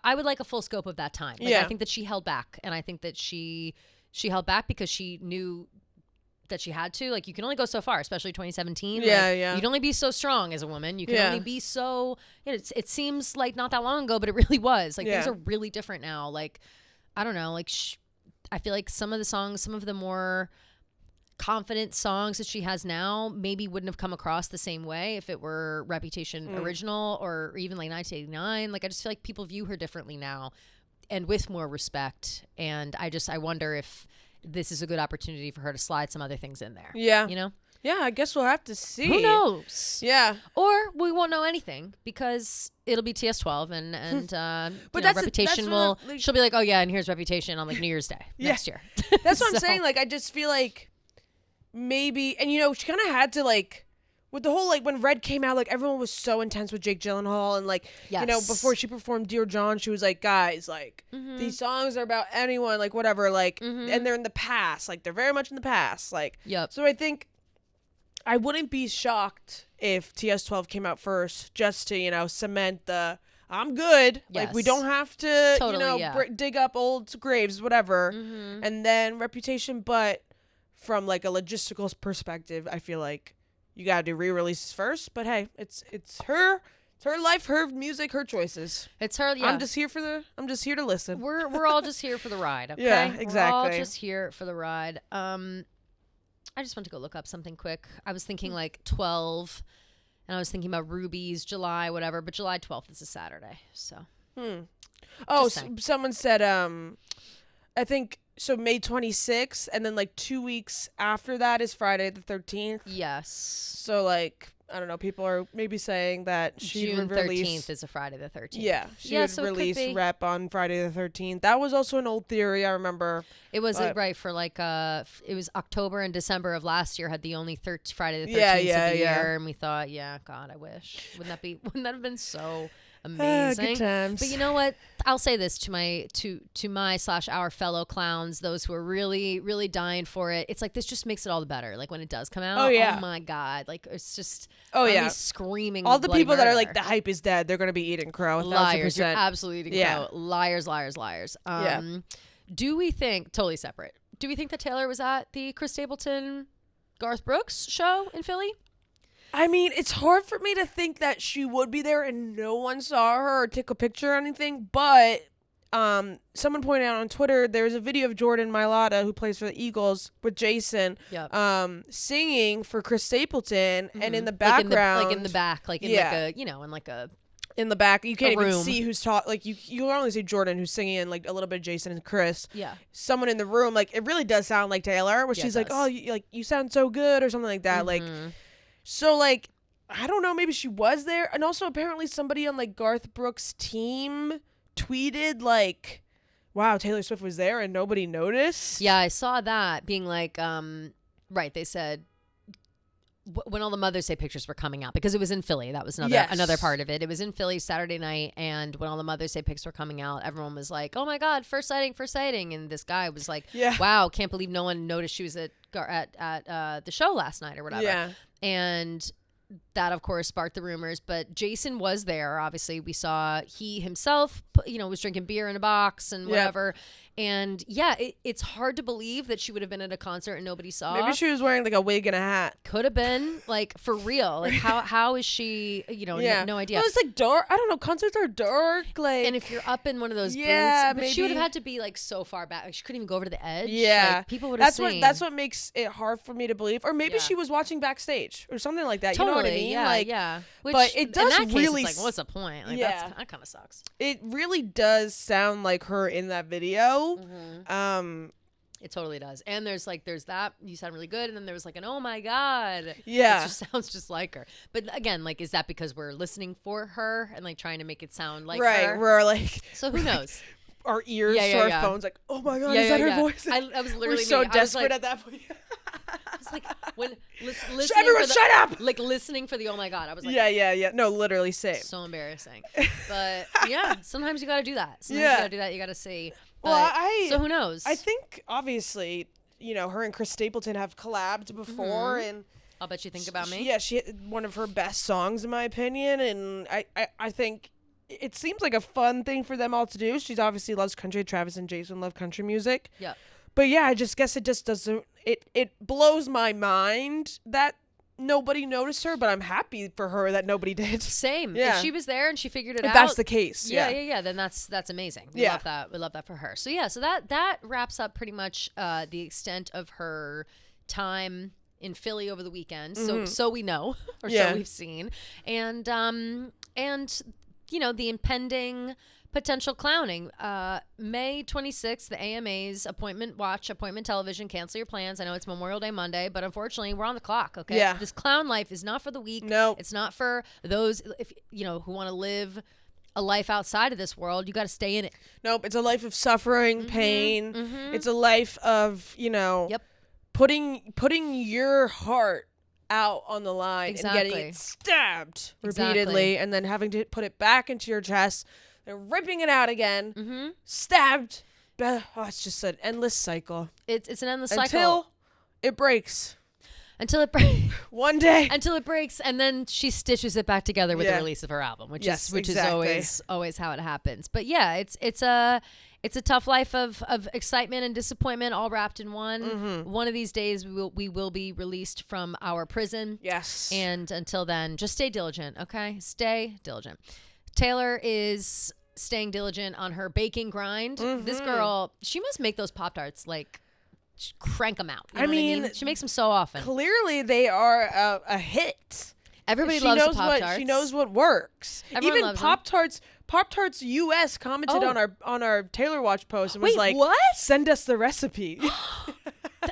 I would like a full scope of that time. Like, I think that she held back, and I think that she held back because she knew that she had to. Like, you can only go so far, especially 2017. Yeah. You'd only be so strong as a woman. You can only be so, it seems like not that long ago, but it really was. Like, things are really different now. Like, I don't know. Like, I feel like some of the more confident songs that she has now maybe wouldn't have come across the same way if it were Reputation original or even like 1989. Like, I just feel like people view her differently now and with more respect. And I wonder if this is a good opportunity for her to slide some other things in there. Yeah. Yeah, I guess we'll have to see. Who knows? Yeah. Or we won't know anything because it'll be TS12 and but Reputation she'll be like, oh yeah, and here's Reputation on like New Year's Day next year. That's what I'm saying. Like, I just feel like maybe, and she kind of had to like, with the whole, like, when Red came out, like, everyone was so intense with Jake Gyllenhaal. And, like, before she performed Dear John, she was like, guys, like, these songs are about anyone, like, whatever, like, and they're in the past. Like, they're very much in the past. Like, so I think I wouldn't be shocked if TS12 came out first just to, cement the I'm good. Yes. Like, we don't have to, Totally, dig up old graves, whatever. Mm-hmm. And then Reputation, but from like a logistical perspective, I feel like you got to do re-releases first. But hey, it's her life, her music, her choices. It's her. Yeah. I'm just here to listen. We're all just here for the ride. Okay. Yeah, exactly. We're all just here for the ride. I just want to go look up something quick. I was thinking like 12, and I was thinking about Ruby's July, whatever. But July 12th is a Saturday, so. Oh, someone said I think so. May 26th, and then like 2 weeks after that is Friday the 13th. Yes. So like, I don't know. People are maybe saying that she would release. June 13th is a Friday the 13th. Yeah, she would release Rep on Friday the 13th. That was also an old theory, I remember. It was right for like it was October and December of last year had the only Friday the 13th of the year, and we thought, God, I wish. Wouldn't that have been so amazing? Good times. But you know what? I'll say this to my our fellow clowns, those who are really, really dying for it. It's like this just makes it all the better. Like when it does come out. Oh yeah. Oh my God. Like it's just. Oh yeah. Screaming. All the people that are murder. like the hype is dead. They're gonna be eating crow. 1,000%. Liars. You're absolutely eating crow. Liars. Do we think totally separate? Do we think that Taylor was at the Chris Stapleton, Garth Brooks show in Philly? I mean, it's hard for me to think that she would be there and no one saw her or took a picture or anything, but someone pointed out on Twitter there's a video of Jordan Mailata, who plays for the Eagles, with Jason singing for Chris Stapleton, and in the background, in the back, like in the back, you can't even room. see who's talking. Like you can only see Jordan, who's singing, and like a little bit of Jason and Chris. Yeah. Someone in the room, like it really does sound like Taylor, where she's like, "Oh, you sound so good," or something like that. Like, so like I don't know, maybe she was there, and also apparently somebody on like Garth Brooks' team tweeted like, "Wow, Taylor Swift was there and nobody noticed." Yeah, I saw that being like, right. They said. When all the Mother's Day pictures were coming out, because it was in Philly, that was another part of it. It was in Philly Saturday night, and when all the Mother's Day pics were coming out, everyone was like, "Oh my God, first sighting!" And this guy was like, "Wow, can't believe no one noticed she was at the show last night or whatever." Yeah, and that of course sparked the rumors. But Jason was there. Obviously, we saw he himself, was drinking beer in a box and whatever. And it's hard to believe that she would have been at a concert and nobody saw. Maybe she was wearing like a wig and a hat. Could have been, like, for real. Like how is she? No idea. Well, it's like dark. I don't know. Concerts are dark. Like, and if you're up in one of those booths, but she would have had to be like so far back. Like she couldn't even go over to the edge. Yeah, like, people would have seen. That's what makes it hard for me to believe. Or maybe she was watching backstage or something like that. Totally. You know what I mean? Yeah. But it does in that really. Case, it's like, what's the point? Like, that kind of sucks. It really does sound like her in that video. Mm-hmm. It totally does. And there's that, you sound really good, and then there was like an, oh my God. Yeah. It just sounds just like her. But again, like, is that because we're listening for her and like trying to make it sound like her? Right. We're like, so who knows? Our ears to our phones, like, oh my God, is that her voice? I was literally so desperate at that point. It's like when listening. Everyone, shut up! Like listening for the oh my God. I was like, yeah. No, literally, same. So embarrassing. But yeah, sometimes you got to do that. Sometimes you got to do that. You got to see. But, so who knows? I think obviously, her and Chris Stapleton have collabed before, and I'll bet you think about me. Yeah, she had one of her best songs in my opinion, and I think it seems like a fun thing for them all to do. She obviously loves country. Travis and Jason love country music. Yeah. But yeah, I just guess it just doesn't. It blows my mind that nobody noticed her, but I'm happy for her that nobody did. Same. Yeah. If she was there and she figured it out. If that's the case. Yeah. Then that's amazing. We love that. We love that for her. So yeah, so that wraps up pretty much the extent of her time in Philly over the weekend. So we know, or so we've seen. And the impending potential clowning. May 26th, the AMA's appointment television, cancel your plans. I know it's Memorial Day Monday, but unfortunately we're on the clock, okay? Yeah. This clown life is not for the weak. No. It's not for those, who want to live a life outside of this world. You got to stay in it. Nope. It's a life of suffering, pain. It's a life of, putting your heart out on the line and getting it stabbed repeatedly and then having to put it back into your chest and ripping it out again, stabbed. It's just an endless cycle. It's an endless cycle. Until it breaks. Until it breaks. One day. Until it breaks, and then she stitches it back together with the release of her album, which is always how it happens. But yeah, it's a tough life of excitement and disappointment all wrapped in one. One of these days we will be released from our prison. Yes. And until then, just stay diligent, okay? Stay diligent. Taylor is staying diligent on her baking grind. This girl, she must make those Pop-Tarts like crank them out. You know what I mean? She makes them so often. Clearly, they are a hit. Everybody loves the Pop-Tarts. She knows what works. Everyone Even loves Pop-Tarts US commented on our Taylor Watch post and was like, what? Send us the recipe.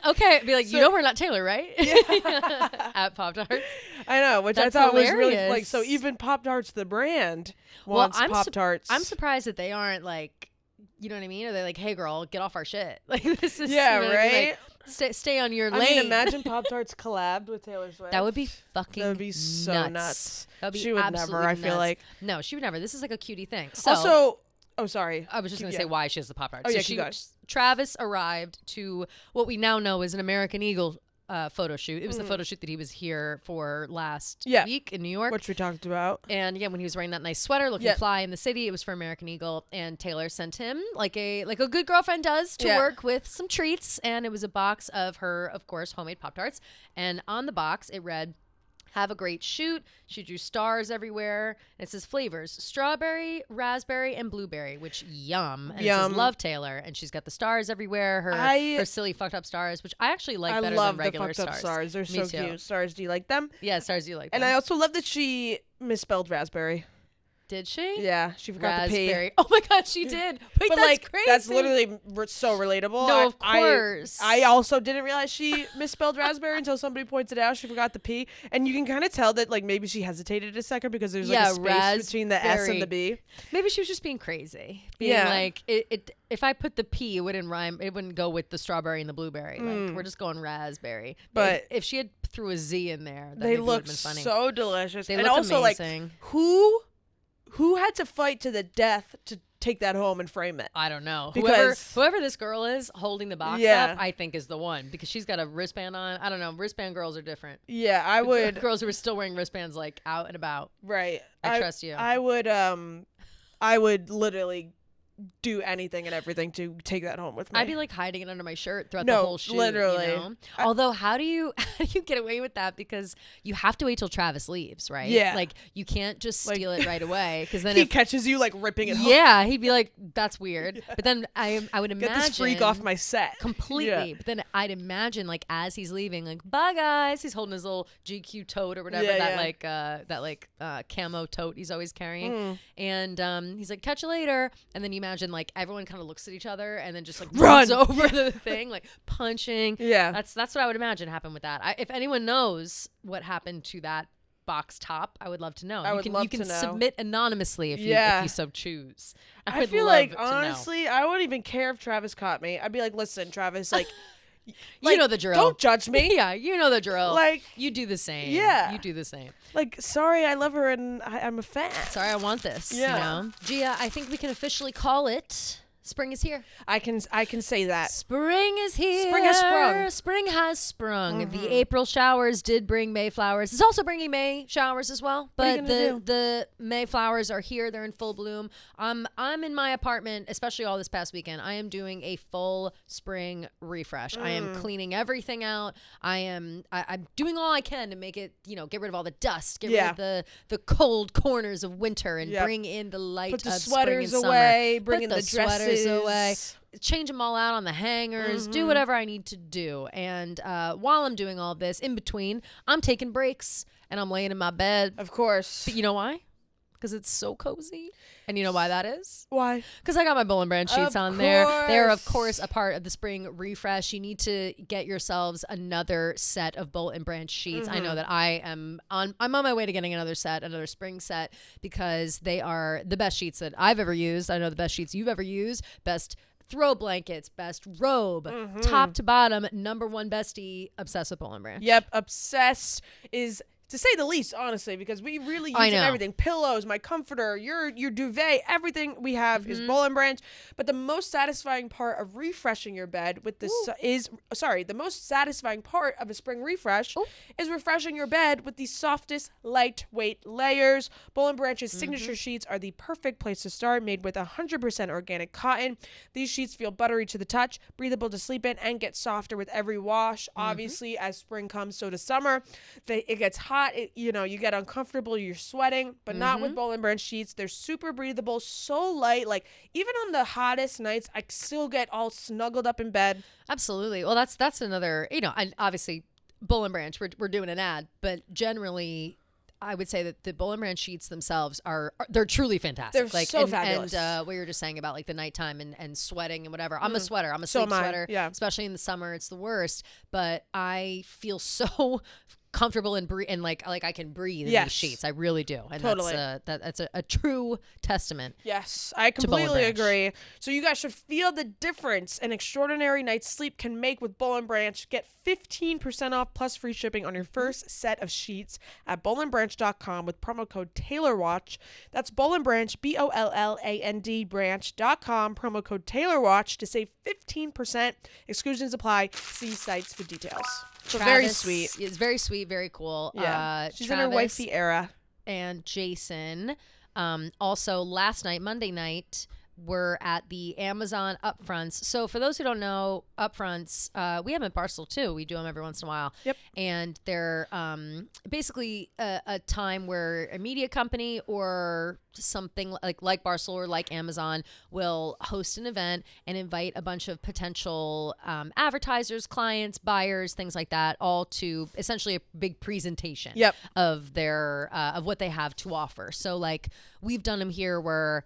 Okay, be like, you know we're not Taylor, right? Yeah. At Pop-Tarts. I know, which That's I thought hilarious. was really like, so even Pop-Tarts, the brand, wants Pop-Tarts. I'm surprised that they aren't like, you know what I mean? Or they're like, hey girl, get off our shit. Like this is, yeah, you know right? Like, stay on your lane. I mean, imagine Pop-Tarts collabed with Taylor Swift. That would be fucking That would be so nuts. That would be she would never, I feel like. No, she would never. This is like a cutie thing. So, also, oh, sorry. I was just going to say why she has the Pop-Tarts. Oh, so yeah, Travis arrived to what we now know is an American Eagle photo shoot. It was the photo shoot that he was here for last week in New York. Which we talked about. And again, when he was wearing that nice sweater, looking fly in the city, it was for American Eagle. And Taylor sent him like a good girlfriend does to work with some treats. And it was a box of her, of course, homemade Pop-Tarts. And on the box, it read, "Have a great shoot." She drew stars everywhere. And it says flavors: strawberry, raspberry, and blueberry, which yum. And it says "Love Taylor." And she's got the stars everywhere. Her silly fucked up stars, which I actually like better than regular stars. I love the fucked up stars. They're so cute. Stars, do you like them? Yeah, stars, do you like them? And I also love that she misspelled raspberry. Did she? Yeah, she forgot raspberry. the P. Oh my God, she did. Wait, but that's crazy. That's literally so relatable. No, of course. I also didn't realize she misspelled raspberry until somebody pointed out she forgot the P. And you can kind of tell that like maybe she hesitated a second because there's like a space between the S and the B. Maybe she was just being crazy. Being like, if I put the P, it wouldn't rhyme. It wouldn't go with the strawberry and the blueberry. Like we're just going raspberry. But if she had threw a Z in there, they look so delicious. They and look also amazing. Like who had to fight to the death to take that home and frame it? I don't know. Because whoever this girl is holding the box up, I think is the one because she's got a wristband on. I don't know. Wristband girls are different. Yeah, I would. Girls who are still wearing wristbands like out and about. Right. I trust you. I would literally do anything and everything to take that home with me. I'd be like hiding it under my shirt throughout the whole shoot. Literally. You know? Although, how do you get away with that? Because you have to wait till Travis leaves, right? Yeah. Like you can't just steal it right away because then he catches you like ripping it. Yeah, he'd be like, "That's weird." Yeah. But then I would imagine get this freak off my set completely. Yeah. But then I'd imagine like as he's leaving, like, "Bye guys," he's holding his little GQ tote or whatever that camo tote he's always carrying, and he's like, "Catch you later," and then you imagine like everyone kind of looks at each other and then just like runs over the thing, like punching. Yeah, that's what I would imagine happened with that. If anyone knows what happened to that box top, I would love to know. You can submit anonymously if you so choose. I feel like honestly, I wouldn't even care if Travis caught me. I'd be like, listen, Travis, like. You know the drill. Don't judge me. Yeah, you know the drill. Like you do the same. Yeah, you do the same. Like, sorry, I love her and I'm a fan. Sorry, I want this. Yeah, you know? Gia, I think we can officially call it. Spring is here. I can say that. Spring is here. Spring has sprung. Spring has sprung. The April showers did bring May flowers. It's also bringing May showers as well. But the May flowers are here. They're in full bloom. I'm in my apartment, especially all this past weekend. I am doing a full spring refresh. I am cleaning everything out. I'm doing all I can to make it, get rid of all the dust, get rid of the cold corners of winter and bring in the light Put the of sweaters spring and away, summer. bring in the dresses away, change them all out on the hangers, do whatever I need to do. And while I'm doing all this, in between, I'm taking breaks and I'm laying in my bed. Of course. But you know why? Because it's so cozy. And you know why that is? Why? Because I got my Bol and Branch sheets on there. They're, of course, a part of the spring refresh. You need to get yourselves another set of Bol and Branch sheets. I know that I'm on my way to getting another spring set, because they are the best sheets that I've ever used. I know the best sheets you've ever used. Best throw blankets, best robe, top to bottom, #1 bestie, obsessed with Bol and Branch. Yep, obsessed is to say the least, honestly, because we really use everything. Pillows, my comforter, your duvet, everything we have is Bol and Branch. But the most satisfying part of refreshing your bed with this the most satisfying part of a spring refresh is refreshing your bed with the softest, lightweight layers. Bol and Branch's signature sheets are the perfect place to start, made with 100% organic cotton. These sheets feel buttery to the touch, breathable to sleep in, and get softer with every wash. Obviously, as spring comes, so does summer. It gets hot. You get uncomfortable. You're sweating, but not with Bol and Branch sheets. They're super breathable, so light. Like, even on the hottest nights, I still get all snuggled up in bed. Absolutely. Well, that's another, obviously Bol and Branch, we're doing an ad, but generally I would say that the Bol and Branch sheets themselves they're truly fantastic. They're so fabulous. And what you were just saying about like the nighttime and sweating and whatever. I'm a sweater. I'm a sleep sweater. Yeah. Especially in the summer, it's the worst. But I feel so comfortable and like I can breathe in these sheets. I really do. And totally. That's a true testament. Yes, I completely agree. So you guys should feel the difference an extraordinary night's sleep can make with Bol and Branch. Get 15% off plus free shipping on your first set of sheets at bolandbranch.com with promo code TaylorWatch. That's Bol and Branch, BOLLAND branch.com, promo code TaylorWatch to save 15%. Exclusions apply. See sites for details. So Travis, very sweet. It's very sweet, very cool. Yeah. She's Travis in her wifey era. And Jason. Also, last night, Monday night, we're at the Amazon upfronts. So for those who don't know, upfronts, we have them at Barstool too. We do them every once in a while. Yep. And they're basically a time where a media company or something like Barstool or like Amazon will host an event and invite a bunch of potential advertisers, clients, buyers, things like that, all to essentially a big presentation of their of what they have to offer. So like we've done them here where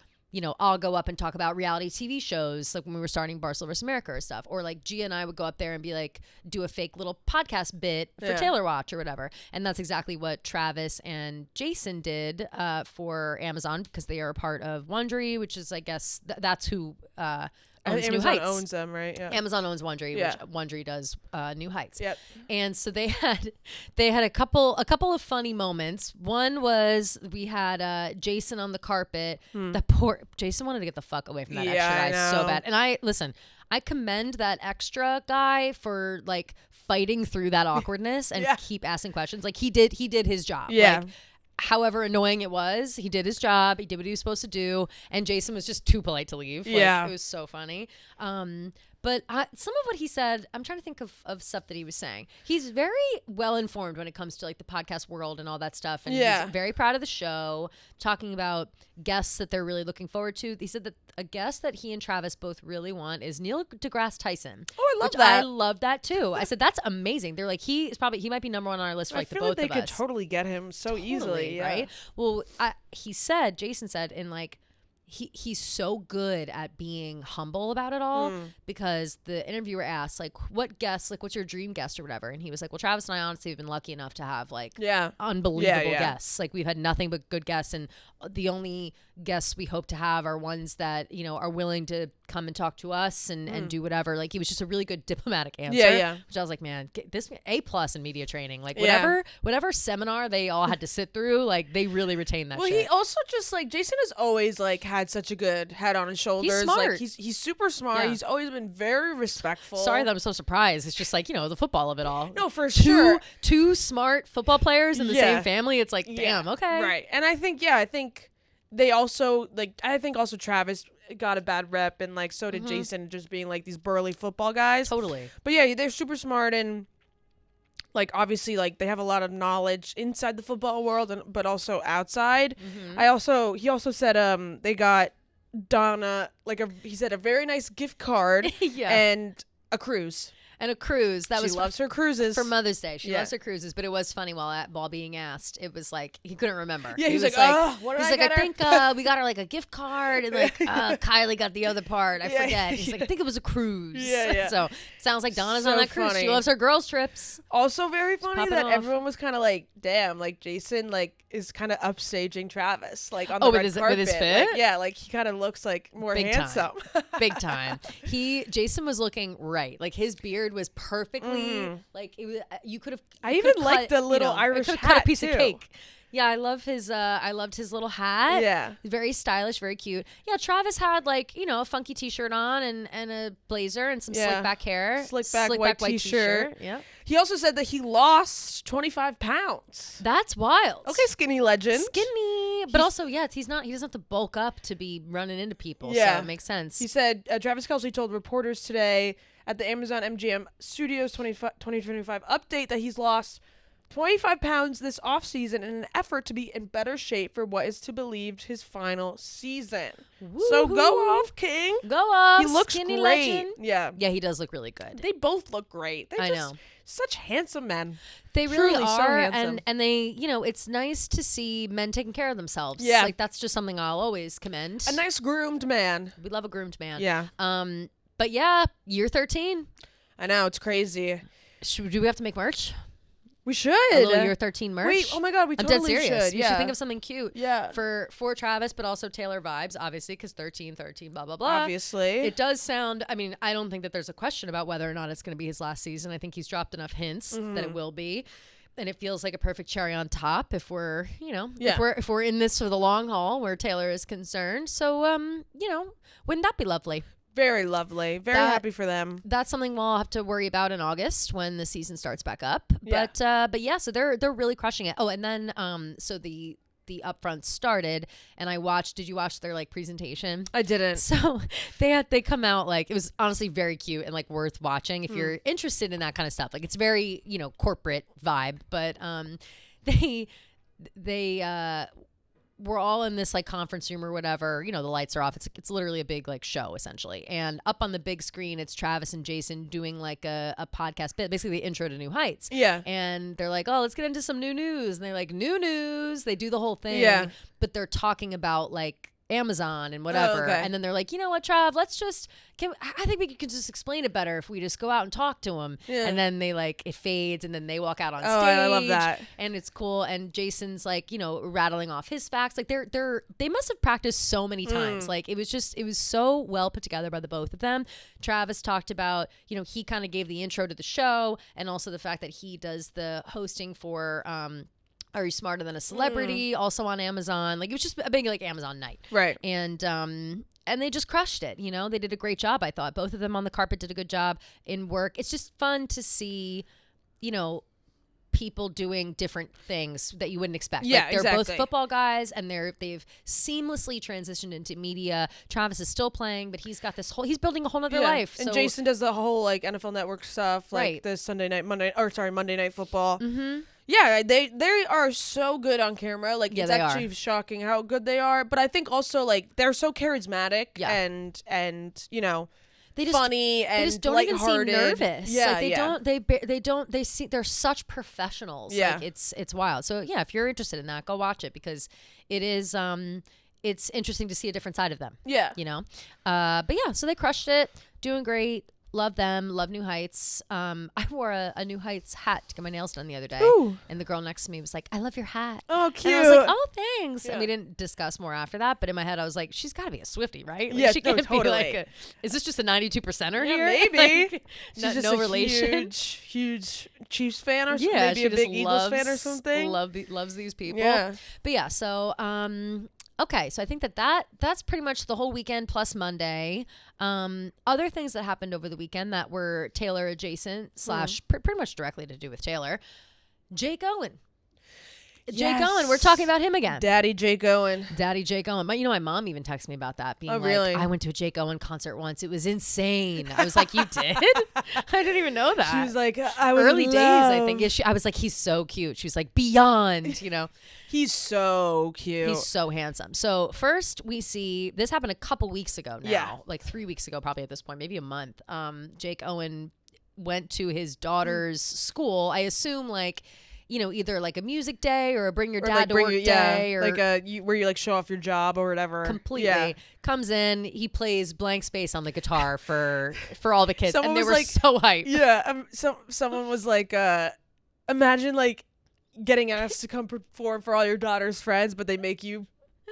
I'll go up and talk about reality TV shows, like when we were starting Barstool vs. America or stuff. Or like Gia and I would go up there and be like, do a fake little podcast bit for Taylor Watch or whatever. And that's exactly what Travis and Jason did for Amazon, because they are a part of Wondery, which is, I guess, that's who owns New Heights. Owns them, right? Yeah. Amazon owns Wondery, which Wondery does New Heights. Yep. And so they had a couple of funny moments. One was we had Jason on the carpet. The poor Jason wanted to get the fuck away from that extra guy so bad. And I commend that extra guy for like fighting through that awkwardness and keep asking questions. Like he did his job. Yeah. Like, however annoying it was, he did his job. He did what he was supposed to do. And Jason was just too polite to leave. Like, it was so funny. But some of what he said, I'm trying to think of stuff that he was saying. He's very well informed when it comes to like the podcast world and all that stuff. And he's very proud of the show, talking about guests that they're really looking forward to. He said that a guest that he and Travis both really want is Neil deGrasse Tyson. Oh, I love that. I love that too. I said, that's amazing. They're like, he might be number one on our list for like the both of us. I feel like they could totally get him so easily. Right? Well, Jason said in like, he's so good at being humble about it all, because the interviewer asked like, what guests, like what's your dream guest or whatever, and he was like, well, Travis and I honestly have been lucky enough to have like unbelievable guests. Like we've had nothing but good guests, and the only guests we hope to have are ones that are willing to come and talk to us and do whatever. Like he was just a really good diplomatic answer, which I was like, man, this A+ in media training, like whatever seminar they all had to sit through, like they really retained that shit. He also just like, Jason has always like had such a good head on his shoulders. He's smart. Like he's super smart. He's always been very respectful. Sorry that I'm so surprised. It's just like, the football of it all. No, for sure. Two smart football players in the same family. It's like, damn, okay. Right. And I think they also like, I think also Travis got a bad rep, and like so did Jason, just being like these burly football guys. Totally. But yeah, they're super smart, and like obviously like they have a lot of knowledge inside the football world, but also outside. He also said they got Donna he said a very nice gift card and a cruise. And a cruise. She loves her cruises. For Mother's Day. She loves her cruises. But it was funny while being asked. It was like, he couldn't remember. Yeah, he was like, what did I get her? I think we got her like a gift card. And like, Kylie got the other part. I forget. He's like, I think it was a cruise. Yeah. So sounds like Donna's on that cruise. Funny. She loves her girls trips. Also very funny that everyone was kind of like, damn, like Jason like is kind of upstaging Travis. Like on the red carpet. With his fit? Like, like he kind of looks like more handsome. Big time. Jason was looking right. Like his beard beard was perfectly like it was. You could have. I even liked the little Irish hat cut a piece too. of cake. Yeah, I love his. I loved his little hat. Yeah, very stylish, very cute. Yeah, Travis had like a funky T-shirt on and a blazer and some slick back hair, slick back white T-shirt. Yeah. He also said that he lost 25 pounds. That's wild. Okay, skinny legend. Skinny, but also he's not. He doesn't have to bulk up to be running into people. Yeah, so it makes sense. He said Travis Kelce told reporters today at the Amazon MGM Studios 2025 update that he's lost 25 pounds this offseason in an effort to be in better shape for what is to believed his final season. Woo-hoo. So go off, King. Go off. He looks skinny great. Legend. Yeah. Yeah, he does look really good. They both look great. I know. Such handsome men. They really Truly are. So and they, it's nice to see men taking care of themselves. Yeah. Like that's just something I'll always commend. A nice groomed man. We love a groomed man. Yeah. But yeah, year 13. I know, it's crazy. Do we have to make merch? We should. A little year 13 merch. Wait, oh my God, we totally dead serious. should. We should think of something cute. Yeah. For Travis, but also Taylor vibes, obviously, because 13, blah, blah, blah. Obviously. It does sound, I don't think that there's a question about whether or not it's going to be his last season. I think he's dropped enough hints that it will be. And it feels like a perfect cherry on top if we're, if we're in this for the long haul where Taylor is concerned. So, wouldn't that be lovely? Very lovely. Very happy for them. That's something we'll have to worry about in August when the season starts back up. Yeah. But yeah, so they're really crushing it. Oh, and then so the upfront started and I watched. Did you watch their like presentation? I didn't. So they come out like it was honestly very cute and like worth watching if you're interested in that kind of stuff. Like it's very corporate vibe, but they we're all in this like conference room or whatever, the lights are off. It's literally a big like show essentially. And up on the big screen, it's Travis and Jason doing like a podcast bit, basically the intro to New Heights. Yeah. And they're like, oh, let's get into some new news. And they're like, new news. They do the whole thing. Yeah. But they're talking about like Amazon and whatever. Oh, okay. And then they're like, you know what, Trav, I think we can just explain it better if we just go out and talk to him. Yeah. And then they like, it fades and then they walk out on stage. Oh, I love that. And it's cool. And Jason's like, rattling off his facts. Like they must have practiced so many times. Like it was so well put together by the both of them. Travis talked about, he kind of gave the intro to the show and also the fact that he does the hosting for, Are You Smarter Than a Celebrity? Also on Amazon. Like it was just a big like Amazon night. Right. And they just crushed it. They did a great job, I thought. Both of them on the carpet did a good job in work. It's just fun to see, people doing different things that you wouldn't expect. Yeah, like they're exactly. both football guys and they've seamlessly transitioned into media. Travis is still playing, but he's building a whole nother life. And so, Jason does the whole like NFL Network stuff, like right. the Monday Night Football. Mm-hmm. Yeah, they are so good on camera. Like it's actually shocking how good they are. But I think also like they're so charismatic and funny and they just don't even seem nervous. Yeah, like they're such professionals. Yeah, like it's wild. So yeah, if you're interested in that, go watch it because it is it's interesting to see a different side of them. Yeah, but yeah, so they crushed it, doing great. Love them. Love New Heights. I wore a New Heights hat to get my nails done the other day. Ooh. And the girl next to me was like, I love your hat. Oh, cute. And I was like, oh, thanks. Yeah. And we didn't discuss more after that. But in my head, I was like, she's got to be a Swiftie, right? Like, yeah, she can't totally. be like, is this just a 92%er here? Maybe. Like, she's just no a relation. Huge Chiefs fan or something. Yeah, maybe a big Eagles fan or something. Loves these people. Yeah. But yeah, so okay, so I think that's pretty much the whole weekend plus Monday. Other things that happened over the weekend that were Taylor adjacent / pretty much directly to do with Taylor. Jake Owen. Yes. Jake Owen, we're talking about him again. Daddy Jake Owen. My mom even texted me about that, being really? I went to a Jake Owen concert once. It was insane. I was like, you did? I didn't even know that. She was like, I was early days, I think. I was like, he's so cute. She was like, beyond, He's so cute. He's so handsome. So first we see, this happened a couple weeks ago now, like 3 weeks ago, probably at this point, maybe a month. Jake Owen went to his daughter's school. I assume either like a music day or a bring your dad to work day, or like where you like show off your job or whatever. Completely comes in, he plays Blank Space on the guitar for all the kids, someone and they were like, so hyped. Yeah, someone was like, imagine like getting asked to come perform for all your daughter's friends, but they make you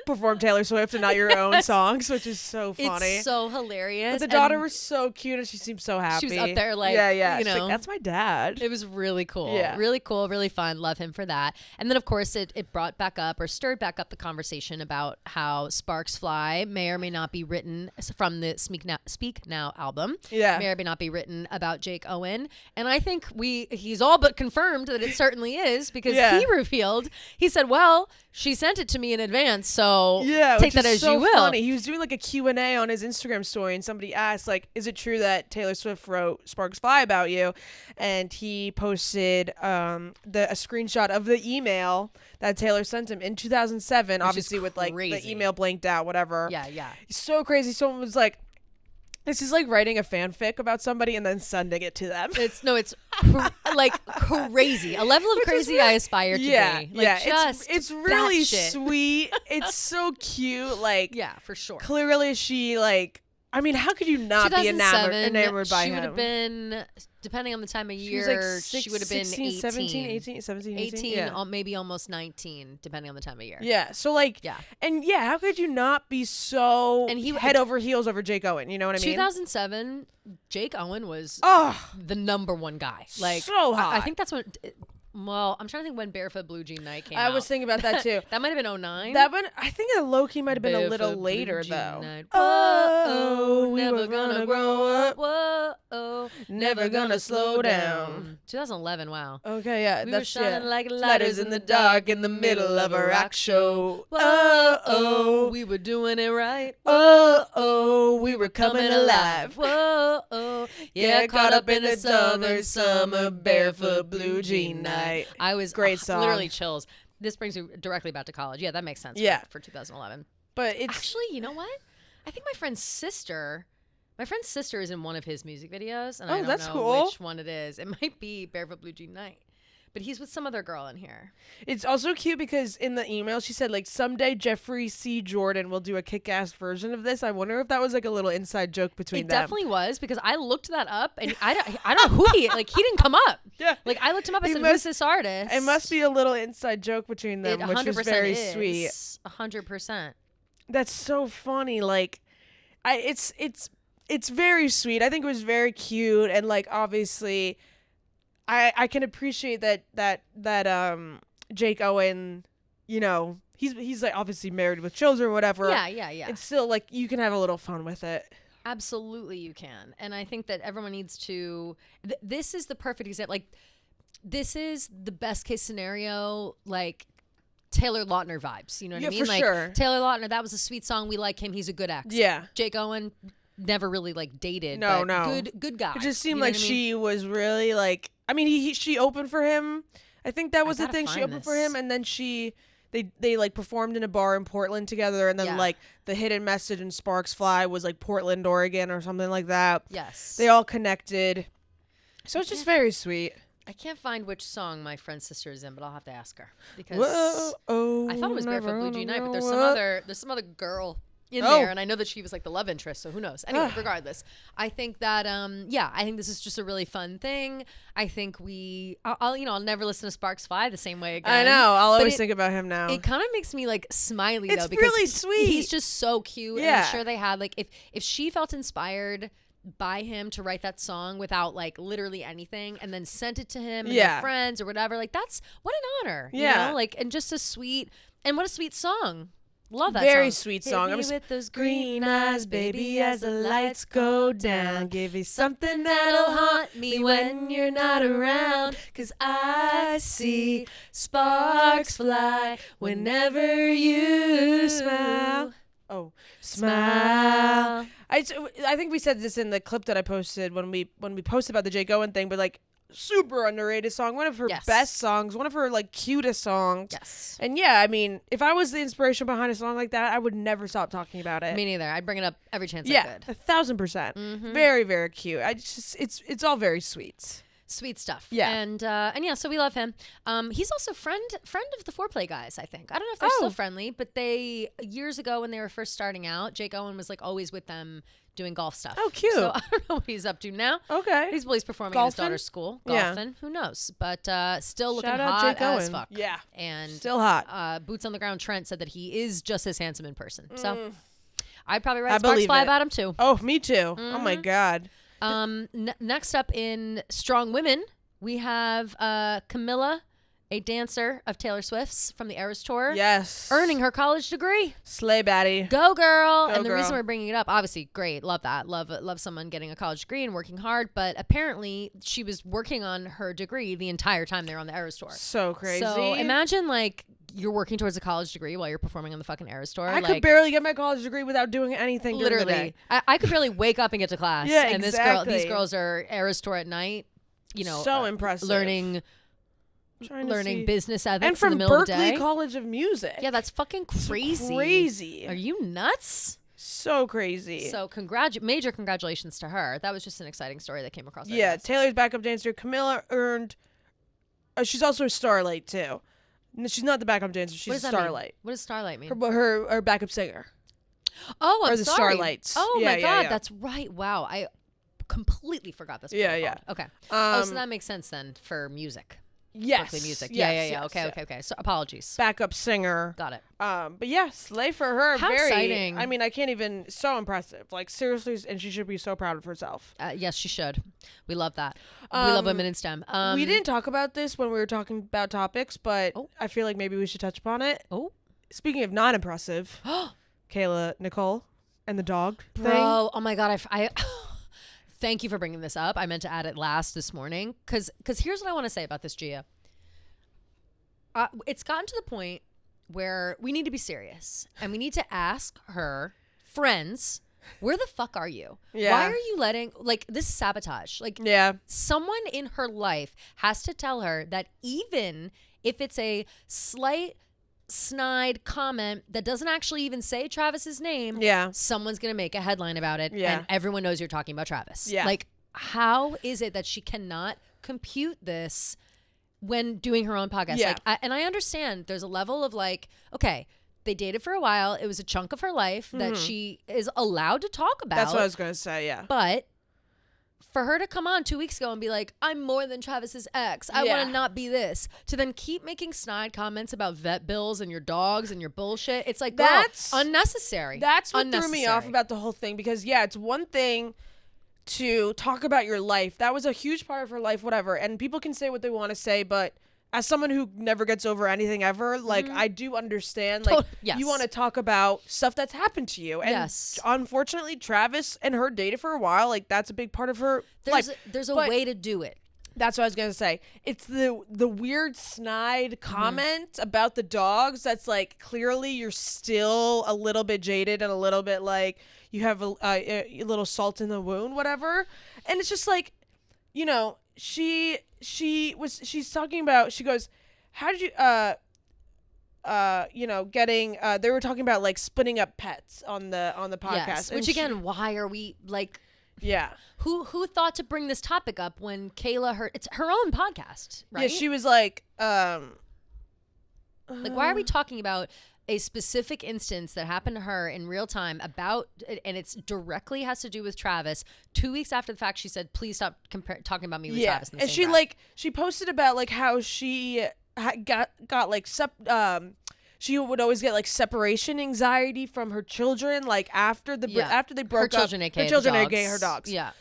perform Taylor Swift and not your own songs, which is so funny. It's so hilarious. But the daughter was so cute and she seemed so happy. She was up there like, yeah. you She's know. like, that's my dad. It was really cool. Yeah. Really cool, really fun. Love him for that. And then, of course, it brought back up or stirred back up the conversation about how Sparks Fly may or may not be written from the Speak Now album. Yeah. May or may not be written about Jake Owen. And I think he's all but confirmed that it certainly is because he revealed, he said, well, she sent it to me in advance, so take that as so you will. Funny. He was doing like a Q&A on his Instagram story, and somebody asked, like, is it true that Taylor Swift wrote Sparks Fly about you? And he posted a screenshot of the email that Taylor sent him in 2007, which obviously with like the email blanked out, whatever. Yeah. It's so crazy. Someone was like, this is like writing a fanfic about somebody and then sending it to them. It's like crazy. A level of crazy I aspire to be. It's really sweet. It's so cute. Like, yeah, for sure. Clearly she like, I mean, how could you not be enamored by him? She would have been, depending on the time of year, she would have been 18. 17, 18. Yeah. Maybe almost 19, depending on the time of year. Yeah. So like, and how could you not be so head over heels over Jake Owen? You know what I mean? 2007, Jake Owen was the number one guy. Like, so hot. I think that's when. Well, I'm trying to think when Barefoot Blue Jean Night came out. I was thinking about that too. That might have been 09. That one, I think that low-key might have been a little later though. Whoa, we never gonna grow up. Whoa, never gonna slow down. 2011, wow. Okay, yeah. We were shining like lighters in the dark in the middle of a rock show. Whoa, we were doing it right. Whoa, we were coming alive. Whoa, yeah, caught up in the southern summer Barefoot Blue Jean Night. I was great song. Literally chills. This brings me directly back to college. Yeah, that makes sense. Yeah. For 2011. But it's actually, you know what? I think my friend's sister is in one of his music videos, and I don't know cool. which one it is. It might be Barefoot Blue Jean Night. But he's with some other girl in here. It's also cute because in the email she said, like, someday Jeffrey C. Jordan will do a kick-ass version of this. I wonder if that was like a little inside joke between them. It definitely was, because I looked that up and I don't know who he didn't come up. Yeah. Like, I looked him up. I said, who's this artist? It must be a little inside joke between them, which is very sweet. 100%. That's so funny. Like, it's very sweet. I think it was very cute, and like obviously I can appreciate that Jake Owen, you know, he's like obviously married with children or whatever. Yeah. It's still like you can have a little fun with it. Absolutely you can. And I think that everyone needs to this is the perfect example. Like, this is the best case scenario, like Taylor Lautner vibes. You know what I mean? For like sure. Taylor Lautner, that was a sweet song. We like him. He's a good ex. Yeah. Jake Owen never really like dated. No. Good guy. It just seemed like she was really like, I mean, she opened for him. I think that was the thing. She opened for him, and then they like performed in a bar in Portland together, and then like the hidden message in Sparks Fly was like Portland, Oregon, or something like that. Yes. They all connected. So it's just very sweet. I can't find which song my friend's sister is in, but I'll have to ask her because I thought it was Barefoot Blue Jean Night, but there's some other girl in there, and I know that she was like the love interest, so who knows? Anyway, regardless, I think that I think this is just a really fun thing. I think I'll never listen to Sparks Fly the same way again. I know. I'll always think about him now. It kind of makes me like smiley though, it's because really sweet. He's just so cute. Yeah. And I'm sure they had like if she felt inspired by him to write that song without like literally anything and then sent it to him and their friends or whatever, like that's what an honor. You know? Like, and just what a sweet song. Love that very song. Sweet song. Hit me with those green eyes, baby, as the lights go down. Give you something that'll haunt me when you're not around. 'Cause I see sparks fly whenever you smile. Oh, smile. I think we said this in the clip that I posted when we posted about the Jake Owen thing, but like super underrated song, one of her best songs, one of her like cutest songs. Yes. And yeah, I mean, if I was the inspiration behind a song like that, I would never stop talking about it. Me neither. I'd bring it up every chance I could. 1,000%. Very, very cute. It's all very sweet. Sweet stuff. Yeah. And yeah, so we love him. He's also friend of the Foreplay guys, I think. I don't know if they're still friendly, but they, years ago when they were first starting out, Jake Owen was like always with them doing golf stuff. Oh, cute. So I don't know what he's up to now. Okay. He's performing at his daughter's school. Golfing. Yeah. Who knows? But still looking hot as fuck. Yeah. And still hot. Boots on the ground Trent said that he is just as handsome in person. So I'd probably write Sparks Fly about him too. Oh, me too. Oh my God. Next up in Strong Women, we have Camila, a dancer of Taylor Swift's from the Eras Tour. Yes. Earning her college degree. Slay baddie. Go girl. And the reason we're bringing it up, obviously, great. Love that. Love someone getting a college degree and working hard. But apparently she was working on her degree the entire time they were on the Eras Tour. So crazy. So imagine like you're working towards a college degree while you're performing on the fucking Eras Tour. I could barely get my college degree without doing anything during the day. I could barely wake up and get to class. Yeah, and exactly. These girls are Eras Tour at night. You know, so impressive. Learning business ethics and from in the middle of the Berklee day. College of Music. Yeah, that's fucking crazy. So crazy. Are you nuts? So crazy. So major congratulations to her. That was just an exciting story that came across. Yeah, Taylor's backup dancer. Camila earned. She's also a Starlight too. No, she's not the backup dancer. She's a Starlight. What does Starlight mean? Her backup singer. Oh, I'm or the sorry. Starlights. Oh my God, that's right. Wow, I completely forgot this. Yeah. Okay. So that makes sense then for music. Yes. Berklee music. Yes, Yeah. Okay. So apologies. Backup singer. Got it. But yeah, slay for her. How very exciting. I mean, I can't even. So impressive. Like seriously, and she should be so proud of herself. Yes, she should. We love that. We love women in STEM. We didn't talk about this when we were talking about topics, but I feel like maybe we should touch upon it. Oh. Speaking of not impressive, Kayla Nicole and the dog thing. Bro, oh my God, I thank you for bringing this up. I meant to add it last this morning because here's what I want to say about this, Gia. It's gotten to the point where we need to be serious and we need to ask her friends, where the fuck are you? Yeah. Why are you letting, like, this is sabotage? Like, someone in her life has to tell her that even if it's a slight snide comment that doesn't actually even say Travis's name, someone's going to make a headline about it and everyone knows you're talking about Travis. Yeah. Like, how is it that she cannot compute this when doing her own podcast? Yeah. Like, and I understand there's a level of like, okay, they dated for a while. It was a chunk of her life that she is allowed to talk about. That's what I was going to say, yeah. But for her to come on 2 weeks ago and be like, I'm more than Travis's ex. I want to not be this. To then keep making snide comments about vet bills and your dogs and your bullshit. It's like, that's unnecessary. That's what threw me off about the whole thing. Because, it's one thing to talk about your life. That was a huge part of her life, whatever. And people can say what they want to say, but as someone who never gets over anything ever, like, I do understand, like, you want to talk about stuff that's happened to you. And unfortunately, Travis and her dated for a while. Like, that's a big part of her life. There's a way to do it. That's what I was going to say. It's the weird snide comment about the dogs that's, like, clearly you're still a little bit jaded and a little bit, like, you have a little salt in the wound, whatever. And it's just, like, you know, she's talking about, she goes, how did you, getting, they were talking about, like, splitting up pets on the podcast. Yes, which again, why are we, like, who thought to bring this topic up when Kayla, it's her own podcast, right? Yeah, she was like, why are we talking about a specific instance that happened to her in real time about, and it's directly has to do with Travis. 2 weeks after the fact, she said, please stop talking about me with Travis. In the and same she breath. like, she posted about like how she got like, she would always get like separation anxiety from her children, like after they broke up. Her children, aka her dogs. Yeah.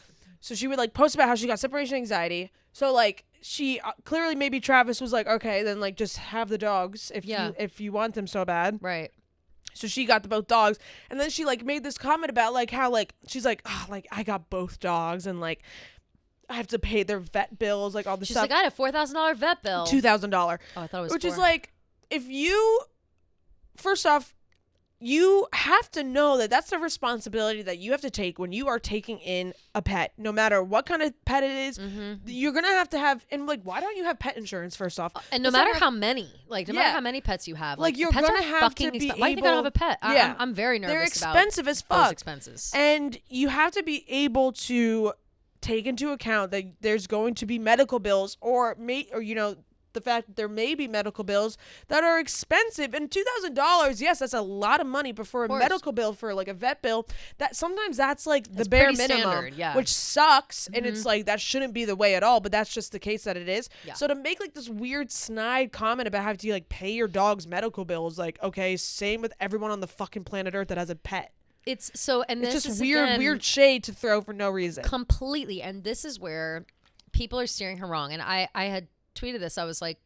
So she would like post about how she got separation anxiety. So like she clearly maybe Travis was like, okay, then like just have the dogs if you want them so bad. Right. So she got both dogs, and then she like made this comment about like how like she's like, oh, like I got both dogs and like I have to pay their vet bills, like all this stuff. She's like, I had a $4,000 vet bill. $2,000. Oh, I thought it was which is like, if you, first off, you have to know that that's the responsibility that you have to take when you are taking in a pet, no matter what kind of pet it is. You're going to have, and like, why don't you have pet insurance first off? And no matter how many, like, no matter how many pets you have, like you're going to have to be why do you think I don't have a pet? Yeah. I'm very nervous They're expensive as fuck. Those expenses. And you have to be able to take into account that there's going to be medical bills or the fact that there may be medical bills that are expensive. And $2,000, yes, that's a lot of money, but for a medical bill, for like a vet bill, that sometimes that's like the bare minimum, standard, which sucks. And it's like, that shouldn't be the way at all, but that's just the case that it is. Yeah. So to make like this weird snide comment about having to like pay your dog's medical bills, like, okay, same with everyone on the fucking planet Earth that has a pet. It's so, and it's this just is weird, again, weird shade to throw for no reason. Completely. And this is where people are steering her wrong. And I had tweeted this. I was like,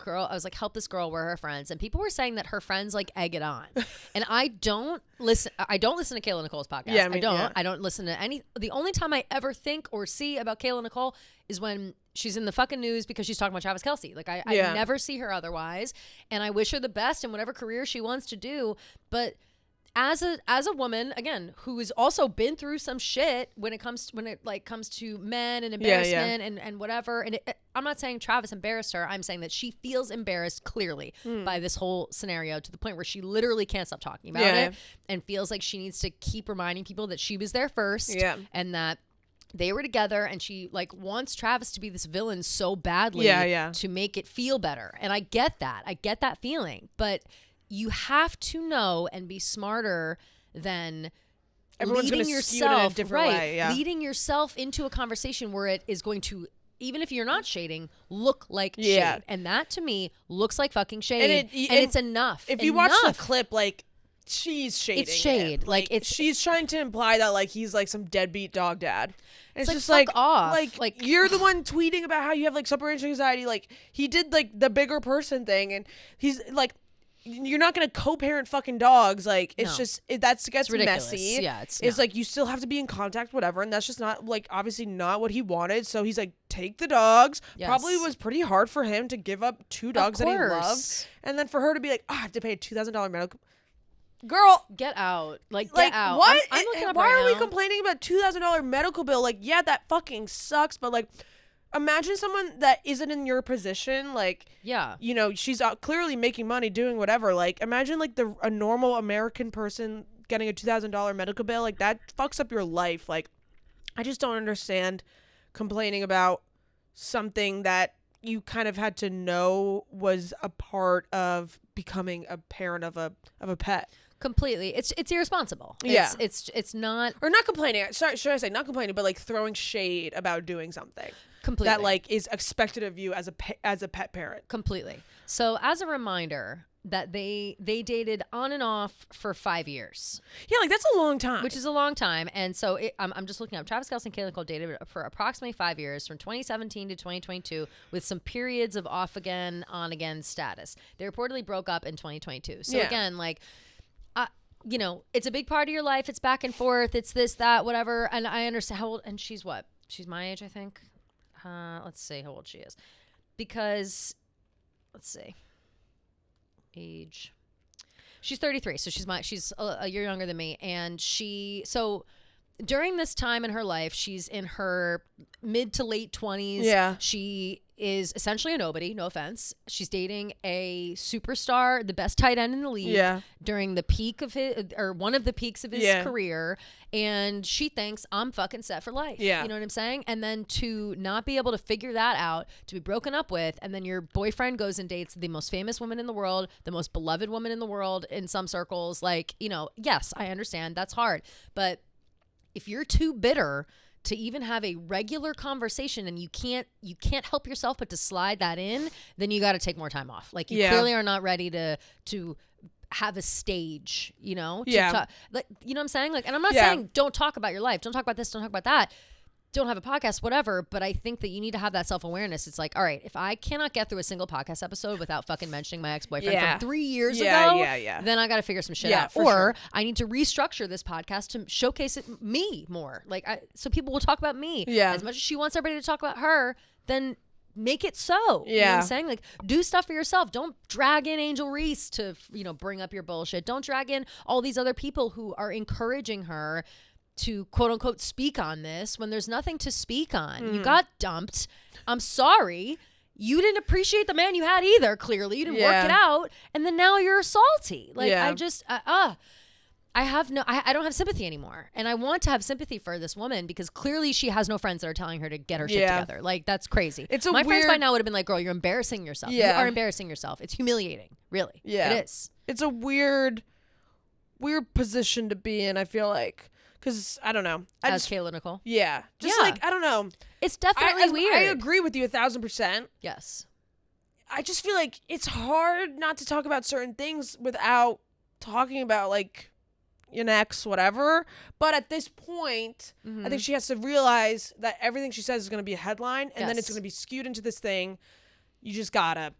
help this girl, we're her friends. And people were saying that her friends like egg it on. And I don't listen to Kayla Nicole's podcast. Yeah, I don't listen to any. The only time I ever think or see about Kayla Nicole is when she's in the fucking news because she's talking about Travis Kelce. Like I never see her otherwise. And I wish her the best in whatever career she wants to do. But as a woman, again, who has also been through some shit when it comes to men and embarrassment and whatever. And I'm not saying Travis embarrassed her. I'm saying that she feels embarrassed clearly by this whole scenario, to the point where she literally can't stop talking about it and feels like she needs to keep reminding people that she was there first and that they were together, and she like wants Travis to be this villain so badly to make it feel better. And I get that feeling, but you have to know and be smarter than everyone's leading yourself in a different way. Yeah. Leading yourself into a conversation where it is going to, even if you're not shading, look like shade. And that to me looks like fucking shade. And it's enough. If you watch the clip, like, she's shading. It's shade. Him. Like she's trying to imply that like he's like some deadbeat dog dad. And it's like, just like, off. Like you're the one tweeting about how you have like separation anxiety. Like he did like the bigger person thing, and he's like, you're not gonna co-parent fucking dogs. Like it's just that gets messy. Yeah, it's like you still have to be in contact, whatever, and that's just not like obviously not what he wanted. So he's like, take the dogs. Yes. Probably was pretty hard for him to give up 2 dogs that he loved, and then for her to be like, I have to pay a $2,000 medical. Girl, get out! Get out! What? I'm looking up why right are we now. complaining about $2,000 medical bill? Like, yeah, that fucking sucks, but like, imagine someone that isn't in your position, like, you know, she's clearly making money doing whatever. Like, imagine like a normal American person getting a $2,000 medical bill. Like, that fucks up your life. Like, I just don't understand complaining about something that you kind of had to know was a part of becoming a parent of a pet. Completely. It's irresponsible. It's not, or not complaining. Sorry, should I say not complaining, but like throwing shade about doing something. Completely. That like is expected of you as a pet parent. Completely. So as a reminder that they dated on and off for 5 years. Yeah, like that's a long time. Which is a long time. And so I'm just looking up. Travis Kelce and Kayla Nicole dated for approximately 5 years, from 2017 to 2022, with some periods of off again, on again status. They reportedly broke up in 2022. So again, like, you know, it's a big part of your life. It's back and forth. It's this, that, whatever. And I understand how old. And she's what? She's my age, I think. Let's see how old she is. Because, let's see. Age. She's 33, so she's a year younger than me. And so during this time in her life, she's in her mid to late 20s. Yeah. She is essentially a nobody, no offense. She's dating a superstar, the best tight end in the league, during the peak of one of the peaks of his career. And she thinks, I'm fucking set for life. Yeah. You know what I'm saying? And then to not be able to figure that out, to be broken up with, and then your boyfriend goes and dates the most famous woman in the world, the most beloved woman in the world in some circles. Like, you know, yes, I understand that's hard. But if you're too bitter to even have a regular conversation, and you can't help yourself but to slide that in, then you got to take more time off. Like, you clearly are not ready to have a stage, you know? Like, you know what I'm saying? Like, and I'm not saying don't talk about your life. Don't talk about this. Don't talk about that. Don't have a podcast, whatever. But I think that you need to have that self-awareness. It's like, all right, if I cannot get through a single podcast episode without fucking mentioning my ex-boyfriend from 3 years ago, then I got to figure some shit out. Or I need to restructure this podcast to showcase me more. Like, so people will talk about me. Yeah. As much as she wants everybody to talk about her, then make it so. You know what I'm saying? Like, do stuff for yourself. Don't drag in Angel Reese to, you know, bring up your bullshit. Don't drag in all these other people who are encouraging her to quote unquote speak on this when there's nothing to speak on. You got dumped. I'm sorry. You didn't appreciate the man you had either. Clearly you didn't work it out. And then now you're salty. Like, I just, I don't have sympathy anymore. And I want to have sympathy for this woman because clearly she has no friends that are telling her to get her shit together. Like, that's crazy. My friends by now would have been like, girl, you're embarrassing yourself. You are embarrassing yourself. It's humiliating. Really. Yeah. It is. It's a weird position to be in, I feel like. Because, I don't know. As Kayla Nicole? Yeah. Just like, I don't know. It's definitely weird. I agree with you 1,000%. Yes. I just feel like it's hard not to talk about certain things without talking about, like, an ex, whatever. But at this point, I think she has to realize that everything she says is going to be a headline, and then it's going to be skewed into this thing. You just gotta,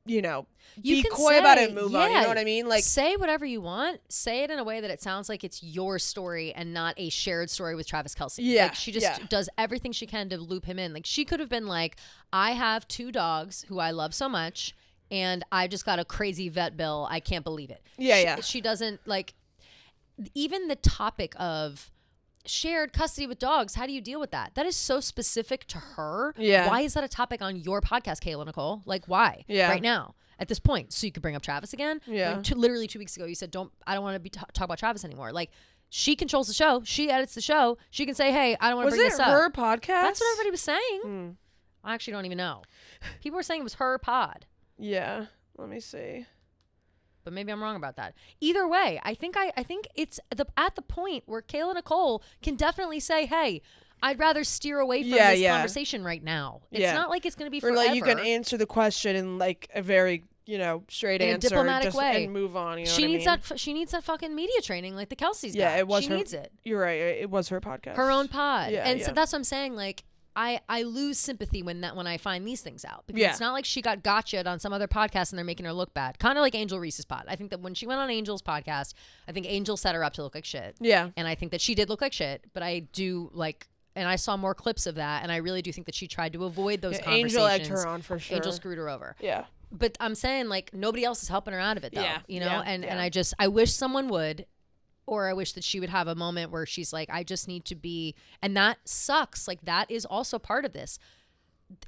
you know, be coy about it and move on. You know what I mean? Like, say whatever you want. Say it in a way that it sounds like it's your story and not a shared story with Travis Kelce. Yeah. Like, she just does everything she can to loop him in. Like, she could have been like, I have 2 dogs who I love so much, and I just got a crazy vet bill. I can't believe it. She doesn't, like, even the topic of shared custody with dogs, how do you deal with that? That is so specific to her. Yeah. Why is that a topic on your podcast, Kayla Nicole? Like, why? Yeah. Right now, at this point, so you could bring up Travis again? Yeah. Like, literally 2 weeks ago, you said, I don't want to be talk about Travis anymore. Like, she controls the show. She edits the show. She can say, hey, I don't want to bring this up. Was it her podcast? That's what everybody was saying. I actually don't even know. People were saying it was her pod. Yeah. Let me see. But maybe I'm wrong about that. Either way, I think it's at the point where Kayla Nicole can definitely say, hey, I'd rather steer away from this conversation right now. It's not like it's going to be forever. Or like you can answer the question in like a very, you know, straight answer. A diplomatic way. And move on. You know she what needs I mean? She needs that fucking media training like the Kelce's got. It was she her. Needs it. You're right. It was her podcast. Her own pod. Yeah, so that's what I'm saying. Like, I lose sympathy when I find these things out because it's not like she got gotcha'd on some other podcast and they're making her look bad. Kind of like Angel Reese's pod. I think that when she went on Angel's podcast, I think Angel set her up to look like shit. Yeah. And I think that she did look like shit, but I do like, and I saw more clips of that, and I really do think that she tried to avoid those conversations. Angel egged her on for sure. Angel screwed her over. Yeah. But I'm saying like nobody else is helping her out of it though. Yeah. You know, and I wish someone would. Or I wish that she would have a moment where she's like, I just need to be, and that sucks. Like, that is also part of this.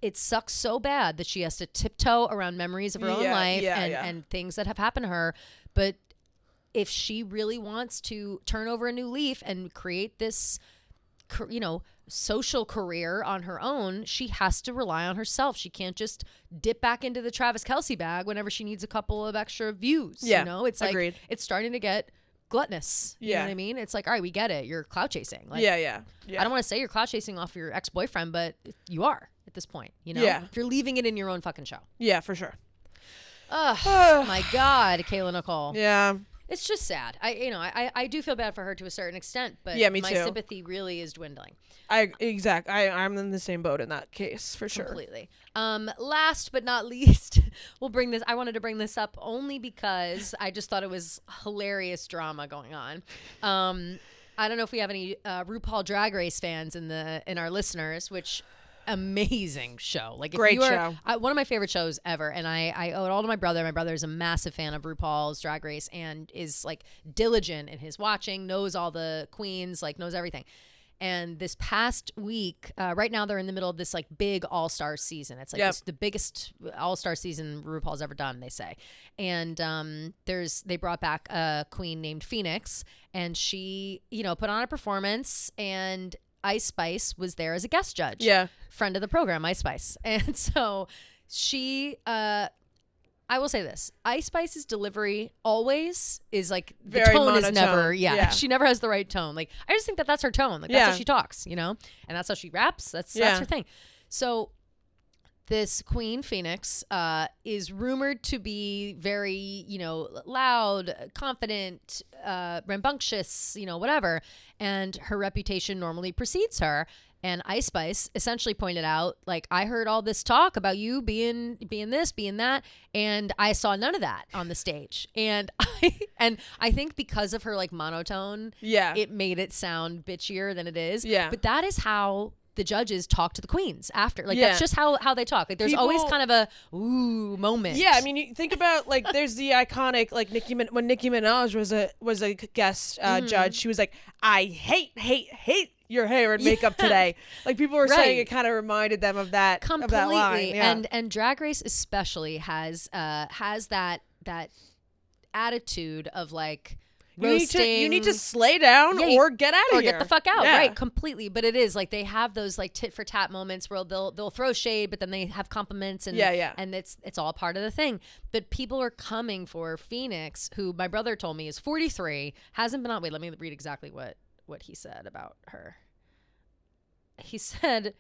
It sucks so bad that she has to tiptoe around memories of her own life and things that have happened to her. But if she really wants to turn over a new leaf and create this, you know, social career on her own, she has to rely on herself. She can't just dip back into the Travis Kelce bag whenever she needs a couple of extra views. Yeah, you know, it's agreed. Like, it's starting to get gluttonous. You know what I mean? It's like, all right, we get it. You're clout chasing. Like, yeah. I don't want to say you're clout chasing off your ex-boyfriend, but you are at this point, you know? Yeah. If you're leaving it in your own fucking show. Yeah, for sure. Oh my God, Kayla Nicole. Yeah. It's just sad. I do feel bad for her to a certain extent, but me my too. sympathy really is dwindling. I'm in the same boat in that case for sure. Completely. Last but not least, I wanted to bring this up only because I just thought it was hilarious drama going on. I don't know if we have any RuPaul Drag Race fans in our listeners, which amazing show. Like, if great show. One of my favorite shows ever. And I owe it all to my brother. My brother is a massive fan of RuPaul's Drag Race and is like diligent in his watching, knows all the queens, like knows everything. And this past week, right now they're in the middle of this like big all-star season. It's like the biggest all-star season RuPaul's ever done, they say. And they brought back a queen named Phoenix, and she, you know, put on a performance, and Ice Spice was there as a guest judge. Yeah. Friend of the program, Ice Spice. And so she, I will say this, Ice Spice's delivery always is like, the very tone monotone. is never, she never has the right tone. Like, I just think that that's her tone. Like, that's how she talks, you know? And that's how she raps. That's her thing. So this Queen Phoenix is rumored to be very, you know, loud, confident, rambunctious, you know, whatever. And her reputation normally precedes her. And Ice Spice essentially pointed out, like, I heard all this talk about you being this, being that, and I saw none of that on the stage. And I think because of her like monotone, it made it sound bitchier than it is. Yeah. But that is how the judges talk to the queens after. Like, that's just how they talk. Like, there's always kind of a ooh moment. Yeah, I mean, you think about like there's the iconic like when Nicki Minaj was a guest judge. She was like, I hate your hair and makeup today. Like, people were saying it kind of reminded them of that. Completely. Of that line. Yeah. And Drag Race especially has that attitude of like, roasting. You need to slay down or get out of here. Or get the fuck out, right? Completely. But it is like they have those like tit for tat moments where they'll throw shade, but then they have compliments and and it's all part of the thing. But people are coming for Phoenix, who my brother told me is 43, hasn't been on. Wait, let me read exactly what he said about her. He said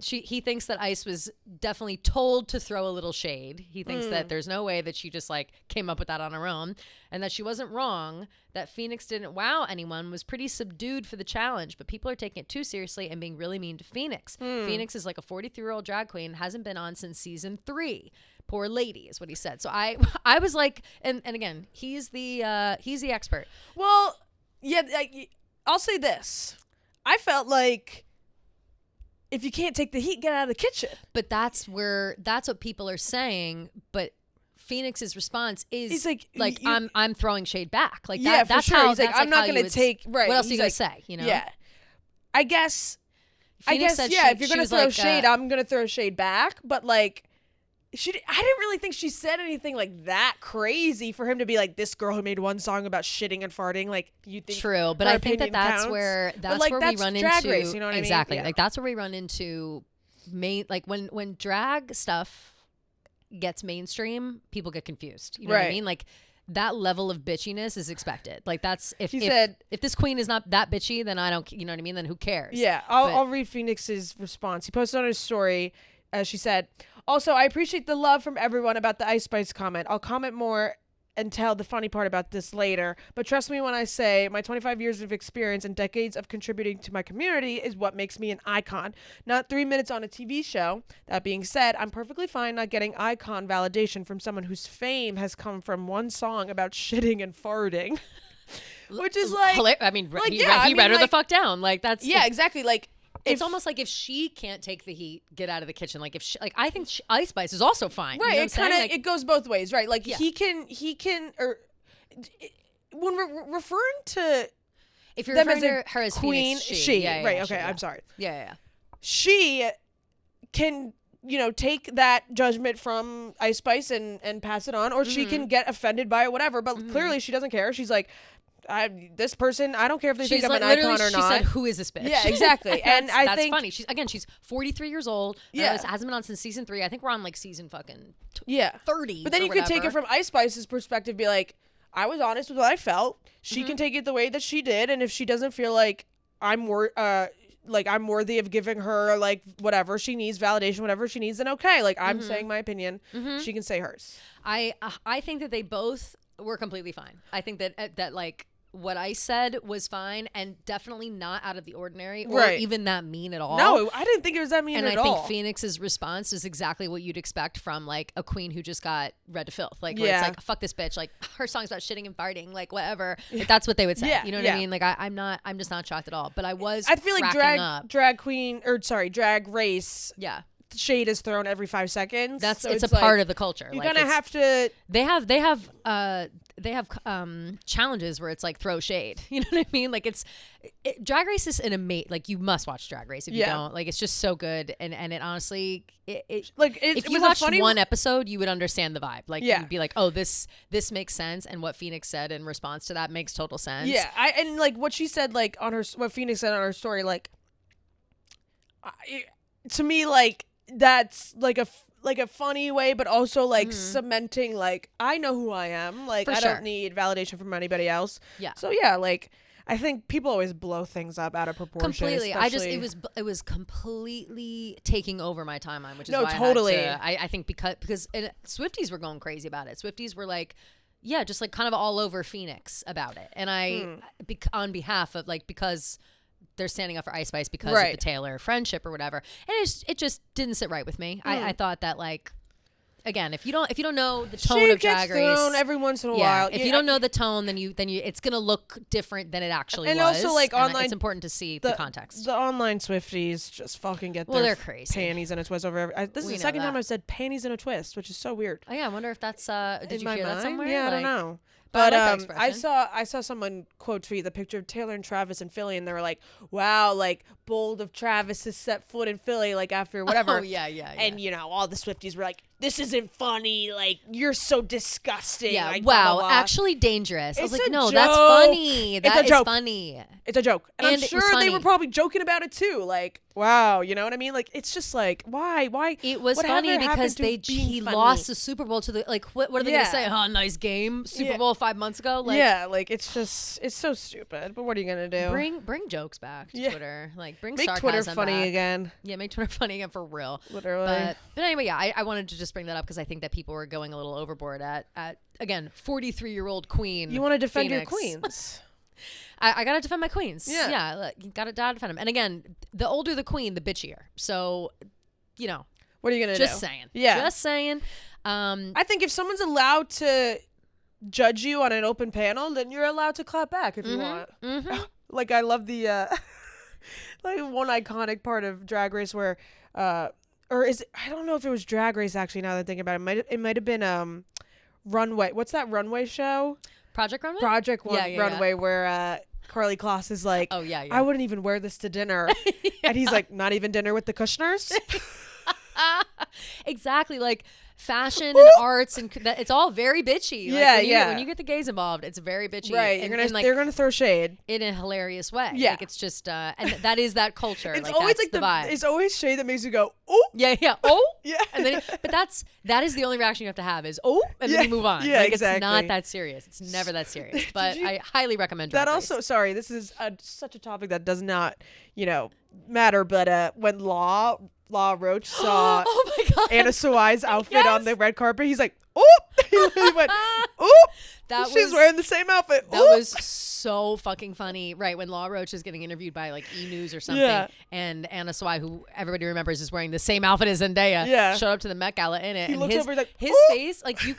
he thinks that Ice was definitely told to throw a little shade. He thinks that there's no way that she just like came up with that on her own, and that she wasn't wrong, that Phoenix didn't wow anyone, was pretty subdued for the challenge, but people are taking it too seriously and being really mean to Phoenix. Phoenix is like a 43-year-old drag queen, hasn't been on since season 3. Poor lady is what he said. So I was like, and again, he's the expert. Well, yeah, I'll say this. I felt like if you can't take the heat, get out of the kitchen. But that's what people are saying. But Phoenix's response is he's like I'm throwing shade back. Like that, that's sure. how he's like, I'm not going to take. Right. What else are you going to say? You know? Yeah. I guess. If you're going to throw shade, I'm going to throw shade back. But like, I didn't really think she said anything like that crazy for him to be like, this girl who made one song about shitting and farting. Like, you think true, but I think that's counts? where we run drag into race, you know what exactly. I mean? Yeah. Like that's where we run into like when drag stuff gets mainstream, people get confused. You know what I mean? Like that level of bitchiness is expected. Like that's if this queen is not that bitchy, then I don't. You know what I mean? Then who cares? Yeah, I'll read Phoenix's response. He posted on his story. She said, also, I appreciate the love from everyone about the Ice Spice comment. I'll comment more and tell the funny part about this later. But trust me when I say my 25 years of experience and decades of contributing to my community is what makes me an icon, not 3 minutes on a TV show. That being said, I'm perfectly fine not getting icon validation from someone whose fame has come from one song about shitting and farting. Which is like... I mean, he read her the fuck down. Like, that's... Yeah, exactly. Like... It's almost like if she can't take the heat, get out of the kitchen. Like if she, like I think Ice Spice is also fine. Right. You know it kind of it goes both ways, right? Like he can or when referring to if you're referring to her as queen, Phoenix, she yeah, right? Yeah, okay, she, I'm sorry. Yeah. She can take that judgment from Ice Spice and pass it on, or she can get offended by it, whatever. But clearly she doesn't care. She's like, this person, I don't care if they think I'm an icon or not. She said, "Who is this bitch?" Yeah, exactly. And that's think funny. She's 43 years old. Yeah, hasn't been on since season 3. I think we're on like season fucking 30. But then you could take it from Ice Spice's perspective, be like, I was honest with what I felt. She can take it the way that she did, and if she doesn't feel like I'm worthy of giving her like whatever she needs, validation, whatever she needs, then okay. Like I'm saying my opinion, she can say hers. I think that they both were completely fine. I think that like. What I said was fine and definitely not out of the ordinary or even that mean at all. No, I didn't think it was that mean at all. And I think Phoenix's response is exactly what you'd expect from like a queen who just got read to filth. Like, where it's like, fuck this bitch. Like her song's about shitting and farting. Like whatever. Like, that's what they would say. You know what I mean? Like I'm just not shocked at all. But I feel like drag race. Yeah. Shade is thrown every 5 seconds. It's a part of the culture. You're gonna have to. They have challenges where it's like throw shade. You know what I mean? Like Drag Race is like you must watch Drag Race if you don't. Like it's just so good and it honestly if you watched one episode you would understand the vibe. Like you'd be like, oh this makes sense, and what Phoenix said in response to that makes total sense. Yeah, and like what she said like on her what Phoenix said on her story like to me like. That's like a funny way, but also like cementing like I know who I am. Like I don't need validation from anybody else. Yeah. So yeah, like I think people always blow things up out of proportion. Completely. It was completely taking over my timeline, which is why totally. I think because Swifties were going crazy about it. Swifties were like, yeah, just like kind of all over Phoenix about it, and on behalf of like because. They're standing up for Ice Spice because of the Taylor friendship or whatever, and it just didn't sit right with me. I thought that like, again, if you don't know the tone of Drag Race, every once in a while, if you don't know the tone, then you it's gonna look different than it actually was. And also like online, it's important to see the context. The online Swifties just fucking get they're crazy. Panties in a twist over. This is the second time I've said panties in a twist, which is so weird. Oh yeah, I wonder if that's did you hear that somewhere? Yeah, I don't know. But I saw someone quote tweet the picture of Taylor and Travis in Philly, and they were like, "Wow, like bold of Travis has set foot in Philly, like after whatever." Oh yeah. And all the Swifties were like, this isn't funny. Like, you're so disgusting. Yeah, like, wow, blah, blah, blah. actually dangerous. I was It's like, a no, joke. that's funny. That is joke. funny. It's a joke. And I'm And it was sure they funny. were probably joking about it too. Like, wow, you know what I mean? Like, it's just like, why? It was Whatever funny because happened to being he funny? lost the Super Bowl to the, like, what are they going to say? Oh, nice game. Super Bowl 5 months ago. Like, yeah, like, it's just, it's so stupid. But what are you going to do? Bring jokes back to Twitter. Like, bring Make sarcasm Twitter funny back. again. Yeah, make Twitter funny again for real. Literally. But anyway, yeah, I wanted to just bring that up because I think that people were going a little overboard at again, 43-year-old queen. You want to defend Phoenix. your queens. I gotta defend my queens. Yeah. Look, you gotta defend them. And again, the older the queen, the bitchier. So, you know. What are you gonna do? Just saying. Yeah. Just saying. I think if someone's allowed to judge you on an open panel, then you're allowed to clap back if you want. Mm-hmm. Like, I love the like one iconic part of Drag Race where or is it, I don't know if it was Drag Race actually, now that I think about it. It might have been Runway. What's that Runway show? Project Runway? Runway where Carly Kloss is like, oh yeah, I wouldn't even wear this to dinner. And he's like, not even dinner with the Kushners? Exactly. Like, fashion and arts and it's all very bitchy. Like, when you get the gays involved, it's very bitchy. Right. They're gonna throw shade in a hilarious way. Yeah. Like, it's just and that is that culture. It's like, always that's like the vibe. It's always shade that makes you go, oh yeah oh yeah. And then but that is the only reaction you have to have is oh, and then you move on. Yeah, like, exactly. It's not that serious. It's never that serious. But I highly recommend Drag that. Race. Also, sorry, this is such a topic that does not matter, but when Law Roach saw oh my God. Anna Sawai's outfit Yes. on the red carpet, he's like, oh, he literally went, oh, she's wearing the same outfit. That was so fucking funny. Right, when Law Roach is getting interviewed by like E! News or something, and Anna Sawai, who everybody remembers is wearing the same outfit as Zendaya, showed up to the Met Gala in it. He looks over like, his face, like he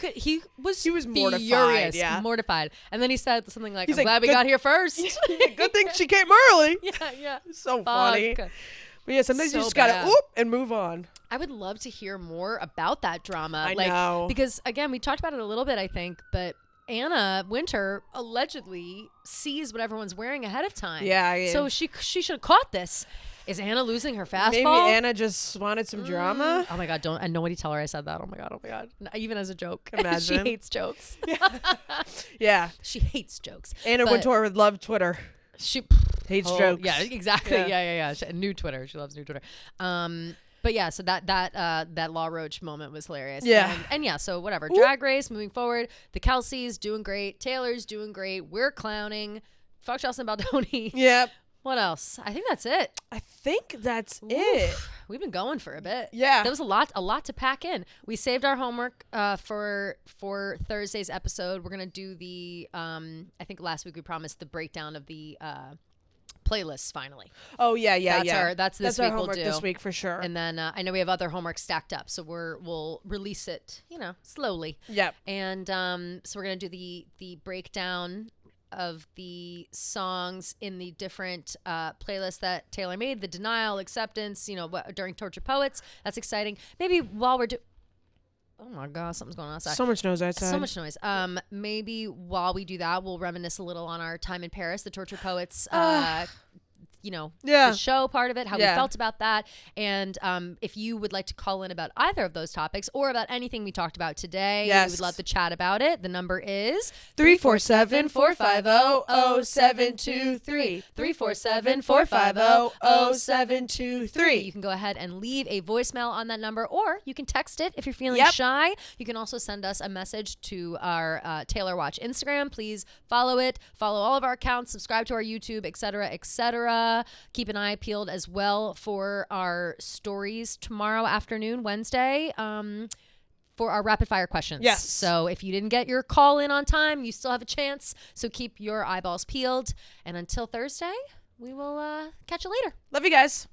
was mortified, mortified. And then he said something like, He's I'm like, glad we got here first. Good thing she came early. Yeah. So funny. But yeah, sometimes you just gotta and move on. I would love to hear more about that drama. I know. Because again, we talked about it a little bit, I think, but Anna Wintour allegedly sees what everyone's wearing ahead of time. Yeah. So she should have caught this. Is Anna losing her fastball? Maybe Anna just wanted some drama. Oh my God! And nobody tell her I said that. Oh my God! Even as a joke. Imagine. She hates jokes. Yeah. She hates jokes. Anna Wintour would love Twitter. She hates jokes. Yeah, exactly. Yeah. New Twitter. She loves new Twitter. But yeah, so that Law Roach moment was hilarious. Yeah. And yeah, so whatever. Drag Race moving forward. The Kelce's doing great. Taylor's doing great. We're clowning. Fuck Chelsea and Baldoni. Yep. What else? I think that's it. I think that's it. We've been going for a bit. Yeah. There was a lot to pack in. We saved our homework for Thursday's episode. We're gonna do the I think last week we promised the breakdown of the playlists finally. Oh yeah. That's this our week homework we'll do this week for sure. And then I know we have other homework stacked up, so we'll release it, slowly. Yep. And so we're gonna do the breakdown of the songs in the different playlists that Taylor made, the denial, acceptance, during Torture Poets. That's exciting. Maybe while we're oh my God, something's going on outside. So much noise outside. So much noise. Maybe while we do that, we'll reminisce a little on our time in Paris, the Torture Poets the show part of it, how we felt about that. And if you would like to call in about either of those topics or about anything we talked about today, we would love to chat about it. The number is 347-450-0723. 347-450-0723. You can go ahead and leave a voicemail on that number, or you can text it if you're feeling shy. You can also send us a message to our Taylor Watch Instagram. Please follow it. Follow all of our accounts. Subscribe to our YouTube, etc., etc. Keep an eye peeled as well for our stories tomorrow afternoon, Wednesday, for our rapid fire questions. Yes. So if you didn't get your call in on time, you still have a chance. So keep your eyeballs peeled. And until Thursday, we will catch you later. Love you guys.